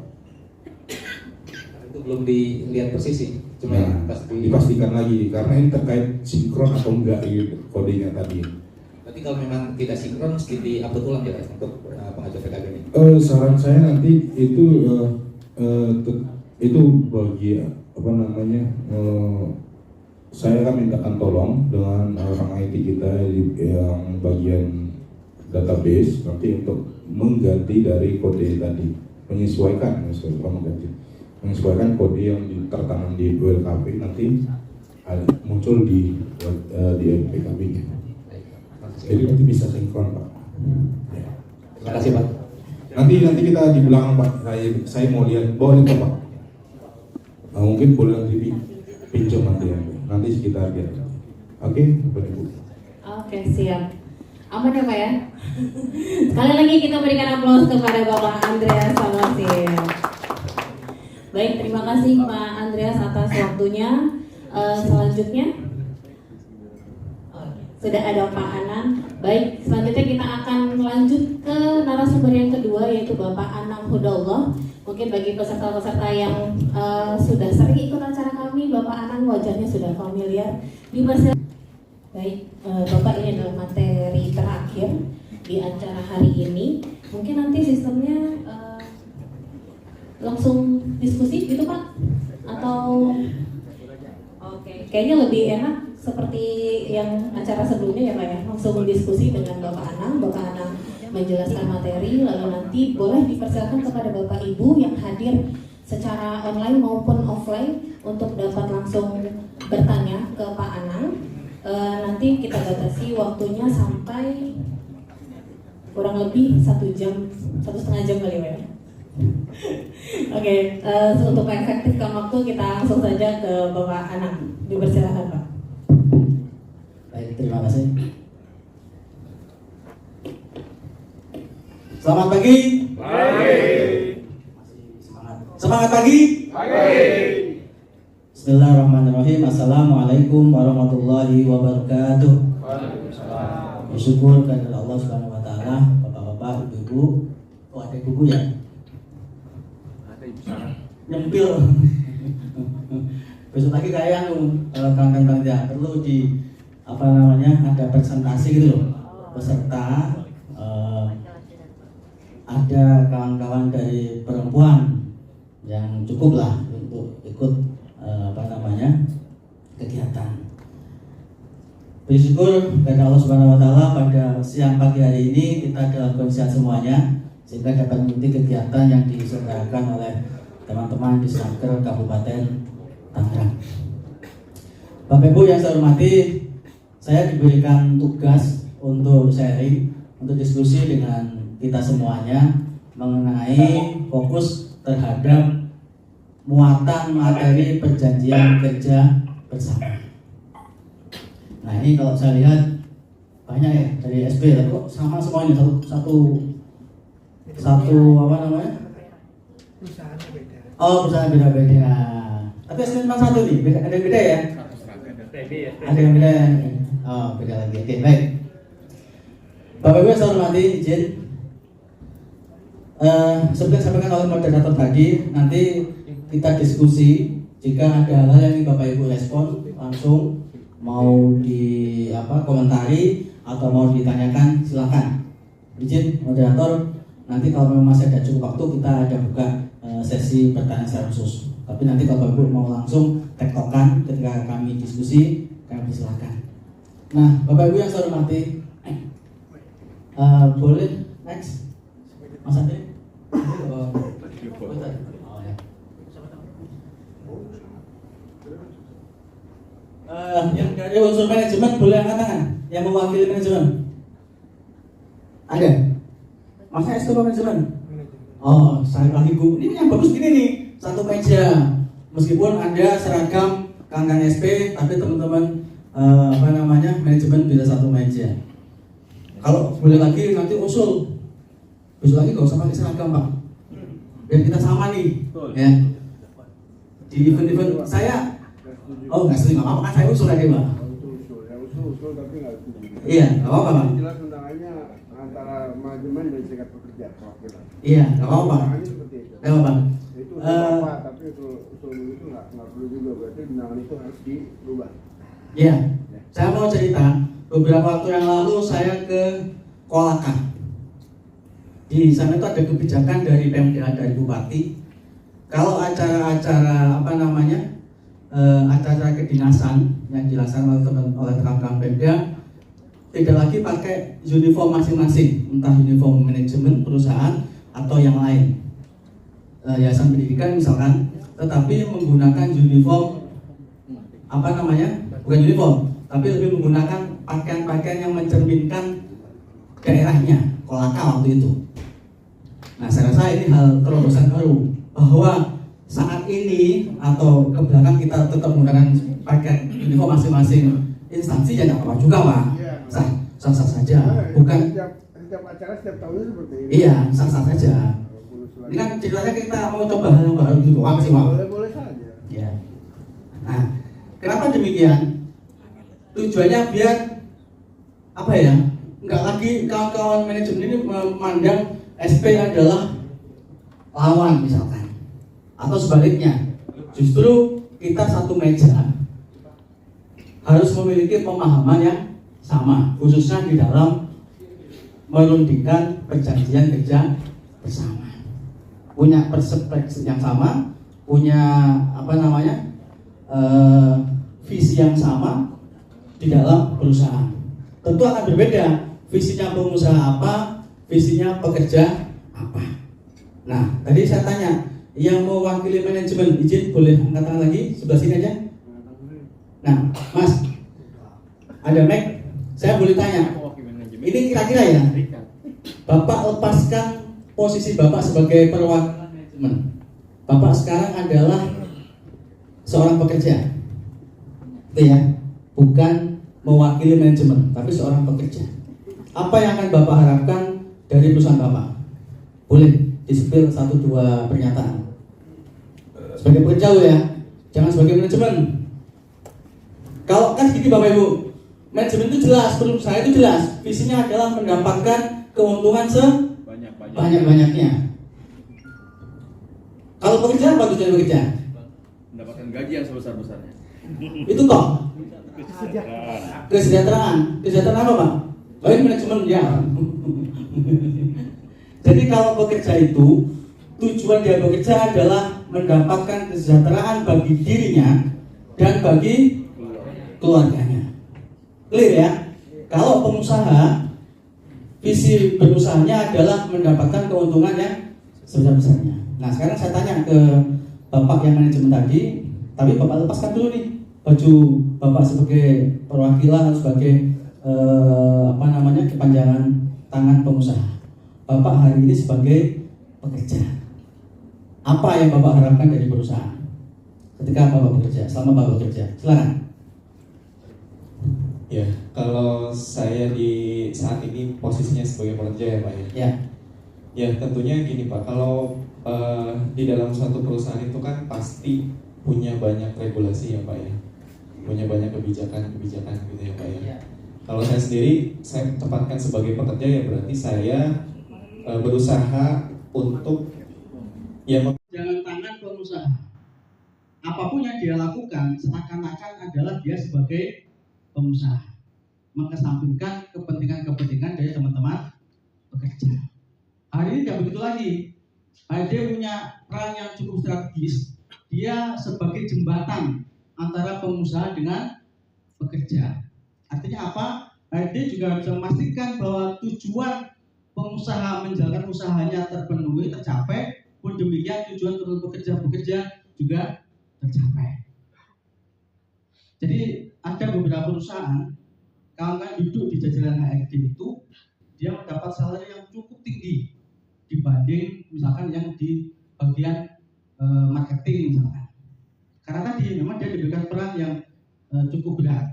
Itu belum dilihat persis sih, cuma dipastikan lagi karena ini terkait sinkron atau enggak kodenya tadi. Berarti kalau memang tidak sinkron mesti di-upload ulang ya untuk pengajuan PKB ini? Saran saya nanti itu bagi apa namanya, saya akan mintakan tolong dengan orang IT kita yang bagian database nanti untuk mengganti dari kode tadi, menyesuaikan kode yang tertanam di WLKP nanti muncul di PKB-nya. Jadi nanti bisa sinkron Pak. Ya. Terima kasih Pak. Nanti kita di belakang Pak. Saya mau lihat boleh Pak. Mungkin boleh nanti pinjam nanti sekitar dia. Oke, Bapak Ibu. Oke, siap. Aman ya Pak ya? Sekali lagi kita berikan aplaus kepada Bapak Andreas Samosir. Baik, terima kasih Pak Andreas atas waktunya. Selanjutnya sudah ada Pak Anang. Baik, selanjutnya kita akan lanjut ke narasumber yang kedua, yaitu Bapak Anang Hudallah. Mungkin bagi peserta-peserta yang sudah sering ikut acara kami, Bapak Anang wajahnya sudah familiar. Baik, Bapak, ini adalah materi terakhir di acara hari ini. Mungkin nanti sistemnya langsung diskusi gitu Pak? Atau oke, kayaknya lebih enak seperti yang acara sebelumnya ya Pak ya, langsung diskusi dengan Bapak Anang. Bapak Anang menjelaskan materi, lalu nanti boleh dipersilakan kepada Bapak Ibu yang hadir secara online maupun offline untuk dapat langsung bertanya ke Pak Anang. Nanti kita batasi waktunya sampai kurang lebih 1 jam, 1,5 jam kali ya. Oke, untuk efektifkan waktu kita langsung saja ke Bapak Anang. Dipersilakan Pak. Baik, terima kasih. Selamat pagi. Pagi. Semangat pagi. Pagi. Bismillahirrahmanirrahim. Assalamualaikum warahmatullahi wabarakatuh. Bersyukur kepada Allah Subhanahu wa taala, Bapak-bapak, Ibu-ibu, ada ibu ya? Ada ibu sana. Nyempil. Besok lagi kayak kawan-kawan tidak perlu ada presentasi gitu loh. Peserta ada kawan-kawan dari perempuan yang cukup lah untuk ikut kegiatan. Bersyukur kepada Allah Subhanahu wa taala pada siang pagi hari ini kita dalam kondisi sehat semuanya sehingga dapat mengikuti kegiatan yang diselenggarakan oleh teman-teman di Snaker Kabupaten Tangerang. Bapak Ibu yang saya hormati, saya diberikan tugas untuk sharing, untuk diskusi dengan kita semuanya mengenai fokus terhadap muatan materi perjanjian kerja bersama. Nah ini kalau saya lihat banyak ya dari SB, kok sama semua ini satu apa namanya? Perusahaannya beda. Oh, perusahaan beda-beda. Tapi SB cuma satu nih, ada yang beda ya? Ada yang beda. Oh, beda lagi. Oke, baik. Bapak Ibu yang saya hormati, izin. Seperti yang disampaikan oleh moderator tadi, nanti kita diskusi. Jika ada hal yang ingin Bapak Ibu respon langsung, mau di komentari atau mau ditanyakan, silakan. Izin moderator, nanti kalau memang masih ada cukup waktu kita ada buka sesi pertanyaan secara khusus. Tapi nanti kalau Bapak Ibu mau langsung tektokan ketika kami diskusi, kami silakan. Nah, Bapak Ibu yang saya hormati, boleh next, Mas Ade. Yang dari unsur manajemen boleh angkat tangan, yang mewakili manajemen. Ada? Masa itu manajemen? Oh, saya lagi Bu. Ini yang bagus gini nih, satu meja. Meskipun Anda seragam Kang SP, tapi teman-teman manajemen bisa satu meja. Kalau boleh lagi nanti usul lagi gak usah pakai seragam Pak, biar kita sama nih ya. Di event-event saya nggak setuju, nggak apa-apa kan saya usul aja Pak. Usul tapi nggak setuju. Iya, nggak apa-apa Pak. Jelas undangannya antara manajemen dan serikat pekerja perwakilan. Iya, nggak apa-apa. Seperti itu. Nggak apa-apa. Itu apa? Tapi usul itu nggak perlu juga, berarti undangan itu harus dirubah. Iya, saya mau cerita. Beberapa waktu yang lalu saya ke Kolaka. Di sana itu ada kebijakan dari Pemda, dari Bupati. Kalau acara-acara acara kedinasan yang dilaksanakan oleh rekan-rekan Pemda tidak lagi pakai uniform masing-masing, entah uniform manajemen perusahaan atau yang lain, yayasan pendidikan misalkan, tetapi menggunakan uniform bukan uniform, tapi lebih menggunakan pakaian-pakaian yang mencerminkan daerahnya, Kolaka waktu itu. Nah, saya rasa ini hal terobosan baru bahwa saat ini atau ke belakang kita tetap menggunakan pakaian uniform masing-masing instansi, ya tidak apa-apa juga Pak, sah saja. Bukan setiap acara setiap tahunnya seperti ini. Iya, sah saja. Ini kan ceritanya kita mau coba hal yang baru gitu, apa sih Pak? Boleh saja. Ya. Nah, kenapa demikian? Tujuannya biar nggak lagi kawan-kawan manajemen ini memandang SP adalah lawan misalkan, atau sebaliknya, justru kita satu meja harus memiliki pemahaman yang sama, khususnya di dalam merundingkan perjanjian kerja bersama, punya perspektif yang sama, punya visi yang sama di dalam perusahaan. Tentu akan berbeda visinya pengusaha apa, visinya pekerja apa. Nah, tadi saya tanya, yang mewakili manajemen, izin boleh angkat tangan lagi, sebelah sini aja. Nah, Mas, ada mic, saya boleh tanya, ini kira-kira ya, Bapak lepaskan posisi Bapak sebagai perwakilan manajemen. Bapak sekarang adalah seorang pekerja, itu ya, bukan mewakili manajemen, tapi seorang pekerja. Apa yang akan Bapak harapkan dari perusahaan Bapak? Boleh di-spill 1-2 pernyataan. Sebagai pekerja ya, jangan sebagai manajemen. Kalau kan gini Bapak Ibu, manajemen itu jelas, perusahaan itu jelas, visinya adalah mendapatkan keuntungan sebanyak-banyaknya. Kalau pekerja apa tujuan pekerja? Mendapatkan gaji yang sebesar-besarnya. Itu kok kesejahteraan apa Pak? Oh ini manajemen ya. Jadi kalau bekerja itu tujuan dia bekerja adalah mendapatkan kesejahteraan bagi dirinya dan bagi keluarganya. Clear ya? Kalau pengusaha, visi berusahanya adalah mendapatkan keuntungan yang sebesar-besarnya. Nah sekarang saya tanya ke Bapak yang manajemen tadi, tapi Bapak lepaskan dulu nih baju Bapak sebagai perwakilan atau sebagai kepanjangan tangan pengusaha. Bapak hari ini sebagai pekerja. Apa yang Bapak harapkan dari perusahaan ketika Bapak bekerja, selama Bapak bekerja? Silakan. Ya, kalau saya di saat ini posisinya sebagai pekerja ya Pak ya. Ya. Ya tentunya gini Pak, kalau di dalam suatu perusahaan itu kan pasti punya banyak regulasi ya Pak ya, punya banyak kebijakan gitu ya Pak ya. Kalau saya sendiri, saya tempatkan sebagai pekerja ya berarti saya berusaha untuk ya jangan tangan pengusaha. Apapun yang dia lakukan seakan-akan adalah dia sebagai pengusaha, mengesampingkan kepentingan dari teman-teman pekerja. Hari ini tidak begitu lagi. HRD punya peran yang cukup strategis. Dia sebagai jembatan antara pengusaha dengan pekerja. Artinya apa? HRD juga bisa memastikan bahwa tujuan pengusaha menjalankan usahanya terpenuhi, tercapai, pun demikian tujuan pekerja juga tercapai. Jadi ada beberapa perusahaan, kawan-kawan duduk di jajaran HRD itu, dia mendapat salary yang cukup tinggi dibanding misalkan yang di bagian marketing misalkan. Karena tadi memang dia diberikan peran yang cukup berat,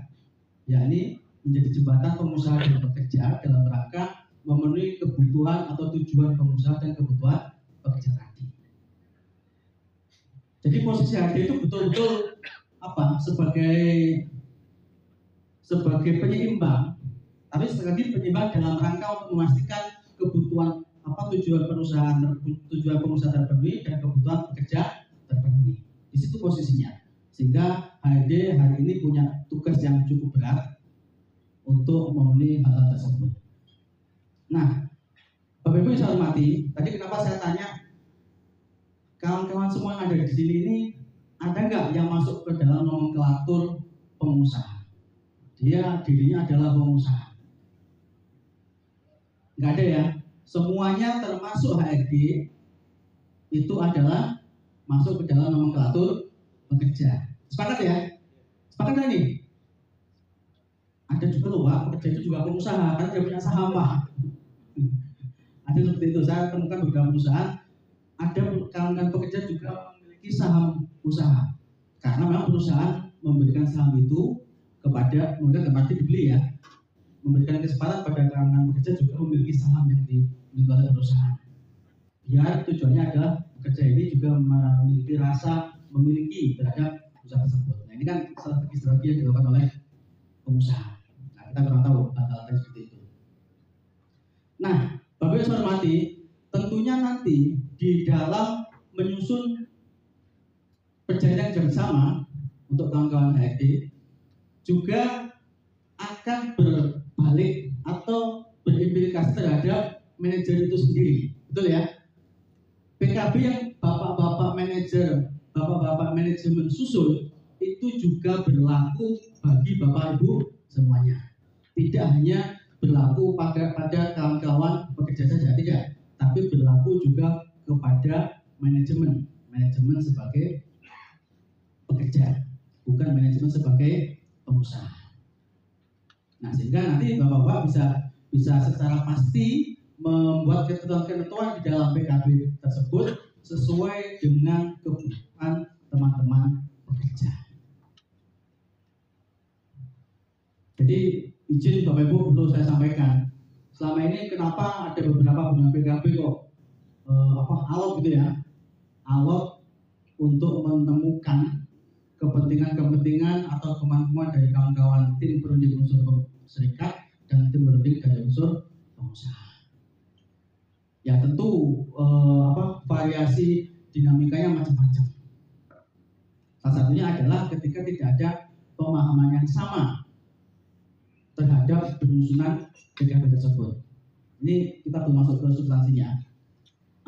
yakni menjadi jembatan pengusaha dan pekerja dalam rangka memenuhi kebutuhan atau tujuan pengusaha dan kebutuhan pekerja tadi. Jadi posisi HRD itu betul-betul sebagai penyeimbang, tapi sekali lagi penyeimbang dalam rangka untuk memastikan kebutuhan tujuan pengusaha terpenuhi dan kebutuhan pekerja terpenuhi. Di situ posisinya, sehingga HRD hari ini punya tugas yang cukup berat untuk memenuhi hal tersebut. Nah, Bapak Ibu yang saya hormati, tadi kenapa saya tanya kawan-kawan semua yang ada di sini ini, ada nggak yang masuk ke dalam nomenklatur pengusaha? Dia dirinya adalah pengusaha. Nggak ada ya. Semuanya termasuk HRD itu adalah masuk ke dalam nomenklatur pekerja. Sepakat ya? Sepakat kan ini? Ada juga loh Pak, pekerja itu juga pengusaha karena dia punya saham Pak. Ada seperti itu. Saya temukan beberapa perusahaan, ada kawan-kawan pekerja juga memiliki saham usaha. Karena memang perusahaan memberikan saham itu kepada, mungkin tempatnya dibeli ya, memberikan kesempatan pada kawan-kawan pekerja juga memiliki saham yang dimiliki oleh perusahaan. Biar tujuannya adalah pekerja ini juga memiliki rasa memiliki terhadap usaha tersebut. Nah ini kan strategi yang dilakukan oleh pengusaha. Nah kita kurang tahu hal-hal seperti itu. Nah, Bapak Ibu saya hormati, tentunya nanti di dalam menyusun perjanjian kerja bersama untuk kawan-kawan HRD juga akan berbalik atau berimplikasi terhadap manajer itu sendiri, betul ya? PKB yang bapak-bapak manajemen susun itu juga berlaku bagi bapak ibu semuanya. Tidak hanya berlaku pada kawan-kawan pekerja saja, tidak, tapi berlaku juga kepada manajemen sebagai pekerja, bukan manajemen sebagai pengusaha. Nah, sehingga nanti bapak-bapak bisa secara pasti membuat ketentuan-ketentuan di dalam PKB tersebut sesuai dengan kebutuhan teman-teman pekerja. Jadi izin Bapak Ibu perlu saya sampaikan, selama ini kenapa ada beberapa penggunaan PKB kok alot gitu ya, alot untuk menemukan kepentingan atau kemampuan dari kawan-kawan tim berunding unsur serikat dan tim berunding dari unsur pengusaha. Ya tentu variasi dinamikanya macam-macam. Salah satunya adalah ketika tidak ada pemahaman yang sama terhadap penyusunan PKB tersebut. Ini kita belum masuk ke substansinya.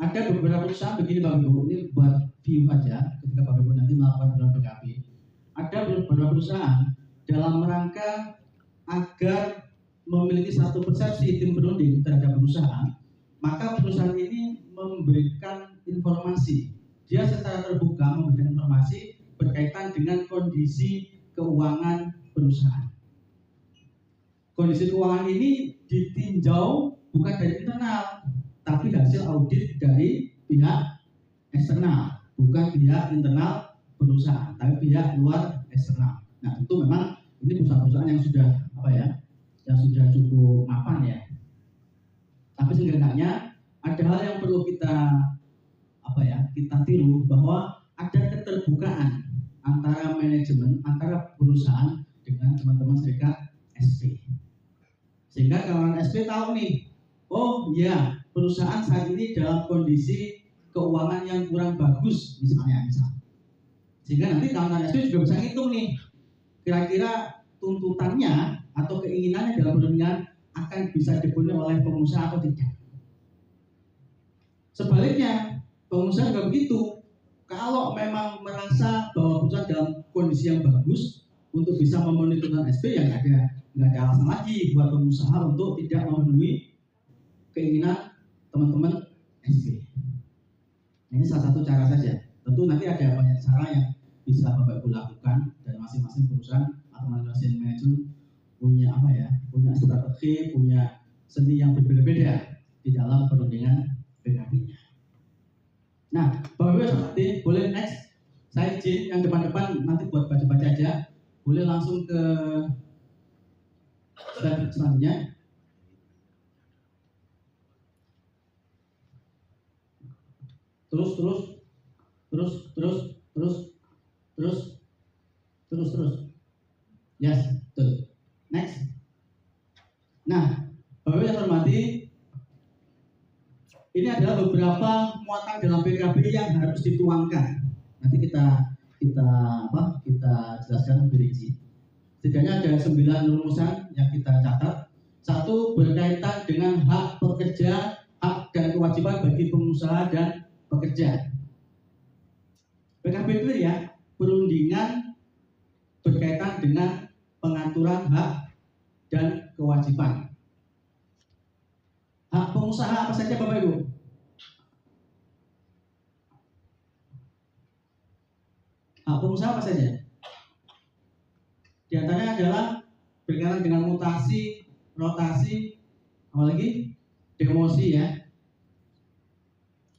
Ada beberapa perusahaan begini Bapak Ibu, ini buat view aja ketika Bapak Ibu nanti melakukan dalam PKB. Ada beberapa perusahaan dalam rangka agar memiliki satu persepsi tim berunding terhadap perusahaan, maka perusahaan ini memberikan informasi. Dia secara terbuka memberikan informasi berkaitan dengan kondisi keuangan perusahaan. Kondisi keuangan ini ditinjau bukan dari internal, tapi hasil audit dari pihak eksternal, bukan pihak internal perusahaan, tapi pihak luar eksternal. Nah, itu memang ini perusahaan-perusahaan yang sudah yang sudah cukup mapan ya. Tapi seenggaknya ada hal yang perlu kita kita tiru, bahwa ada keterbukaan antara manajemen, antara perusahaan dengan teman-teman serikat SP. Sehingga kawan SP tahu nih, oh ya, perusahaan saat ini dalam kondisi keuangan yang kurang bagus misalnya. Sehingga nanti kawan SP juga bisa ngitung nih, kira-kira tuntutannya atau keinginannya dalam perundingan akan bisa dipenuhi oleh pengusaha atau tidak. Sebaliknya, pengusaha juga begitu. Kalau memang merasa bahwa perusahaan dalam kondisi yang bagus untuk bisa memenuhi tuntutan SP, ya nggak ada alasan lagi buat pengusaha untuk tidak memenuhi keinginan teman-teman SP. Ini salah satu cara saja. Tentu nanti ada banyak cara yang bisa Bapak Ibu lakukan, dan masing-masing perusahaan atau masing-masing manajemen punya punya strategi, punya seni yang berbeda-beda di dalam perundingan PKB-nya. Nah, Bapak Ibu seperti boleh next, saya izin yang depan-depan nanti buat baca-baca aja, boleh langsung ke slide selanjutnya. Terus. Yes, betul. Next. Nah, Bapak Ibu yang hormati, ini adalah beberapa muatan dalam PKB yang harus dituangkan. Nanti kita jelaskan lebih rinci. Setidaknya ada 9 rumusan yang kita catat. 1, berkaitan dengan hak pekerja, hak dan kewajiban bagi pengusaha dan pekerja. PKB itu ya, perundingan berkaitan dengan pengaturan hak dan kewajiban. Hak pengusaha apa saja Bapak Ibu? Hak pengusaha apa saja? Di antaranya adalah berkaitan dengan mutasi, rotasi, apalagi demosi ya.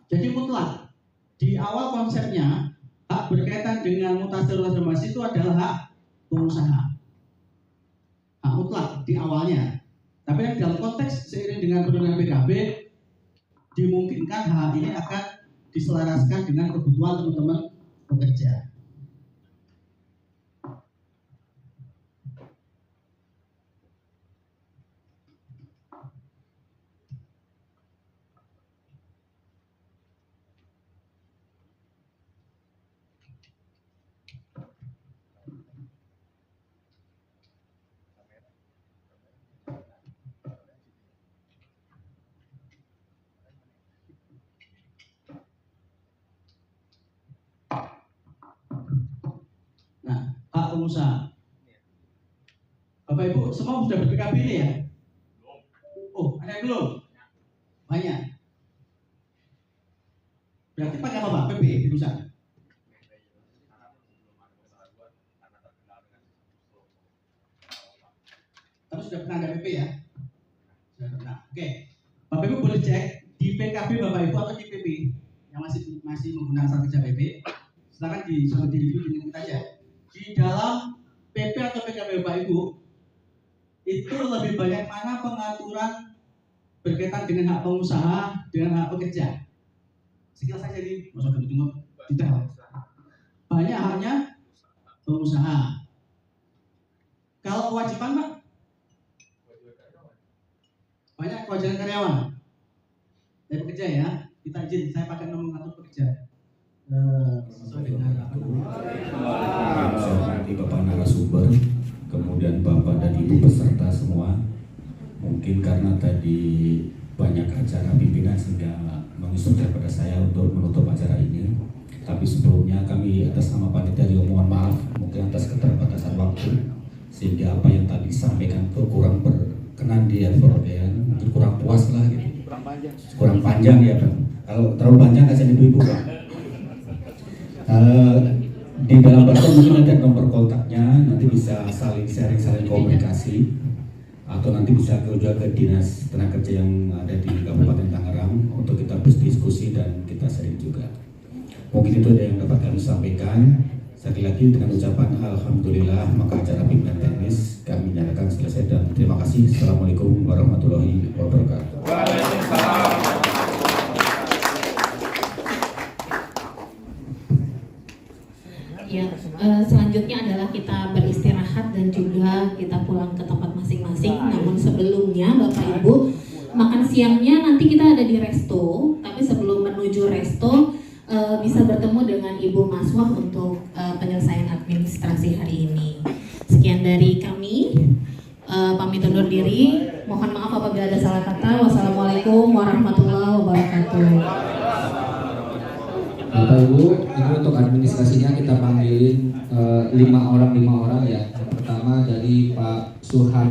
Jadi mutlak. Di awal konsepnya, hak berkaitan dengan mutasi, rotasi, demosi itu adalah hak pengusaha. Hak mutlak di awalnya. Tapi dalam konteks seiring dengan perundingan PKB, dimungkinkan hal ini akan diselaraskan dengan kebutuhan teman-teman pekerja. Hak pengusaha. Bapak Ibu semua sudah ber-PKB ini ya? Oh, ada yang belum? Banyak. Berarti pakai apa Pak? PP di perusahaan? Tapi sudah pernah ada PP ya? Sudah pernah. Oke. Bapak Ibu boleh cek di PKB Bapak Ibu atau di PP yang masih menggunakan syarat kerja PP. Silakan sambil di review dengan kita aja. Di dalam PP atau PKB Bapak Ibu itu lebih banyak mana pengaturan berkaitan dengan hak pengusaha dengan hak pekerja? Sekilas saja nih, maksudnya tengok detail. Banyak haknya pengusaha. Kalau kewajiban Pak? Banyak kewajiban karyawan. Dari pekerja ya, kita izin saya pakai nomor mengatur pekerja. Di Bapak narasumber, kemudian Bapak dan Ibu peserta semua, mungkin karena tadi banyak acara pimpinan sehingga menginstruksikan pada saya untuk menutup acara ini. Tapi sebelumnya kami atas nama panitia mohon maaf mungkin atas keterbatasan waktu, sehingga apa yang tadi disampaikan itu kurang berkenan di Alfred ya, mungkin kurang puas lah gitu. Kurang panjang ya Bang. Kalau terlalu panjang kasihan ibu-ibu Bang. Di dalam barcode mungkin ada nomor kontaknya, nanti bisa saling sharing, saling komunikasi, atau nanti bisa juga ke dinas tenaga kerja yang ada di Kabupaten Tangerang untuk kita berdiskusi dan kita sharing juga. Mungkin itu ada yang dapat kami sampaikan. Sekali lagi dengan ucapan alhamdulillah, maka acara pimpinan teknis kami nyatakan selesai dan terima kasih. Assalamualaikum warahmatullahi wabarakatuh. Ya, selanjutnya adalah kita beristirahat dan juga kita pulang ke tempat masing-masing. Namun sebelumnya Bapak Ibu, makan siangnya nanti kita ada di resto. Tapi sebelum menuju resto, bisa bertemu dengan Ibu Maswah untuk penyelesaian administrasi hari ini. Sekian dari kami, pamit undur diri. Mohon maaf apabila ada salah kata. Wassalamualaikum warahmatullahi wabarakatuh. Bapak Ibu, ini untuk administrasinya kita panggilin 5 orang ya. Yang pertama dari Pak Suhan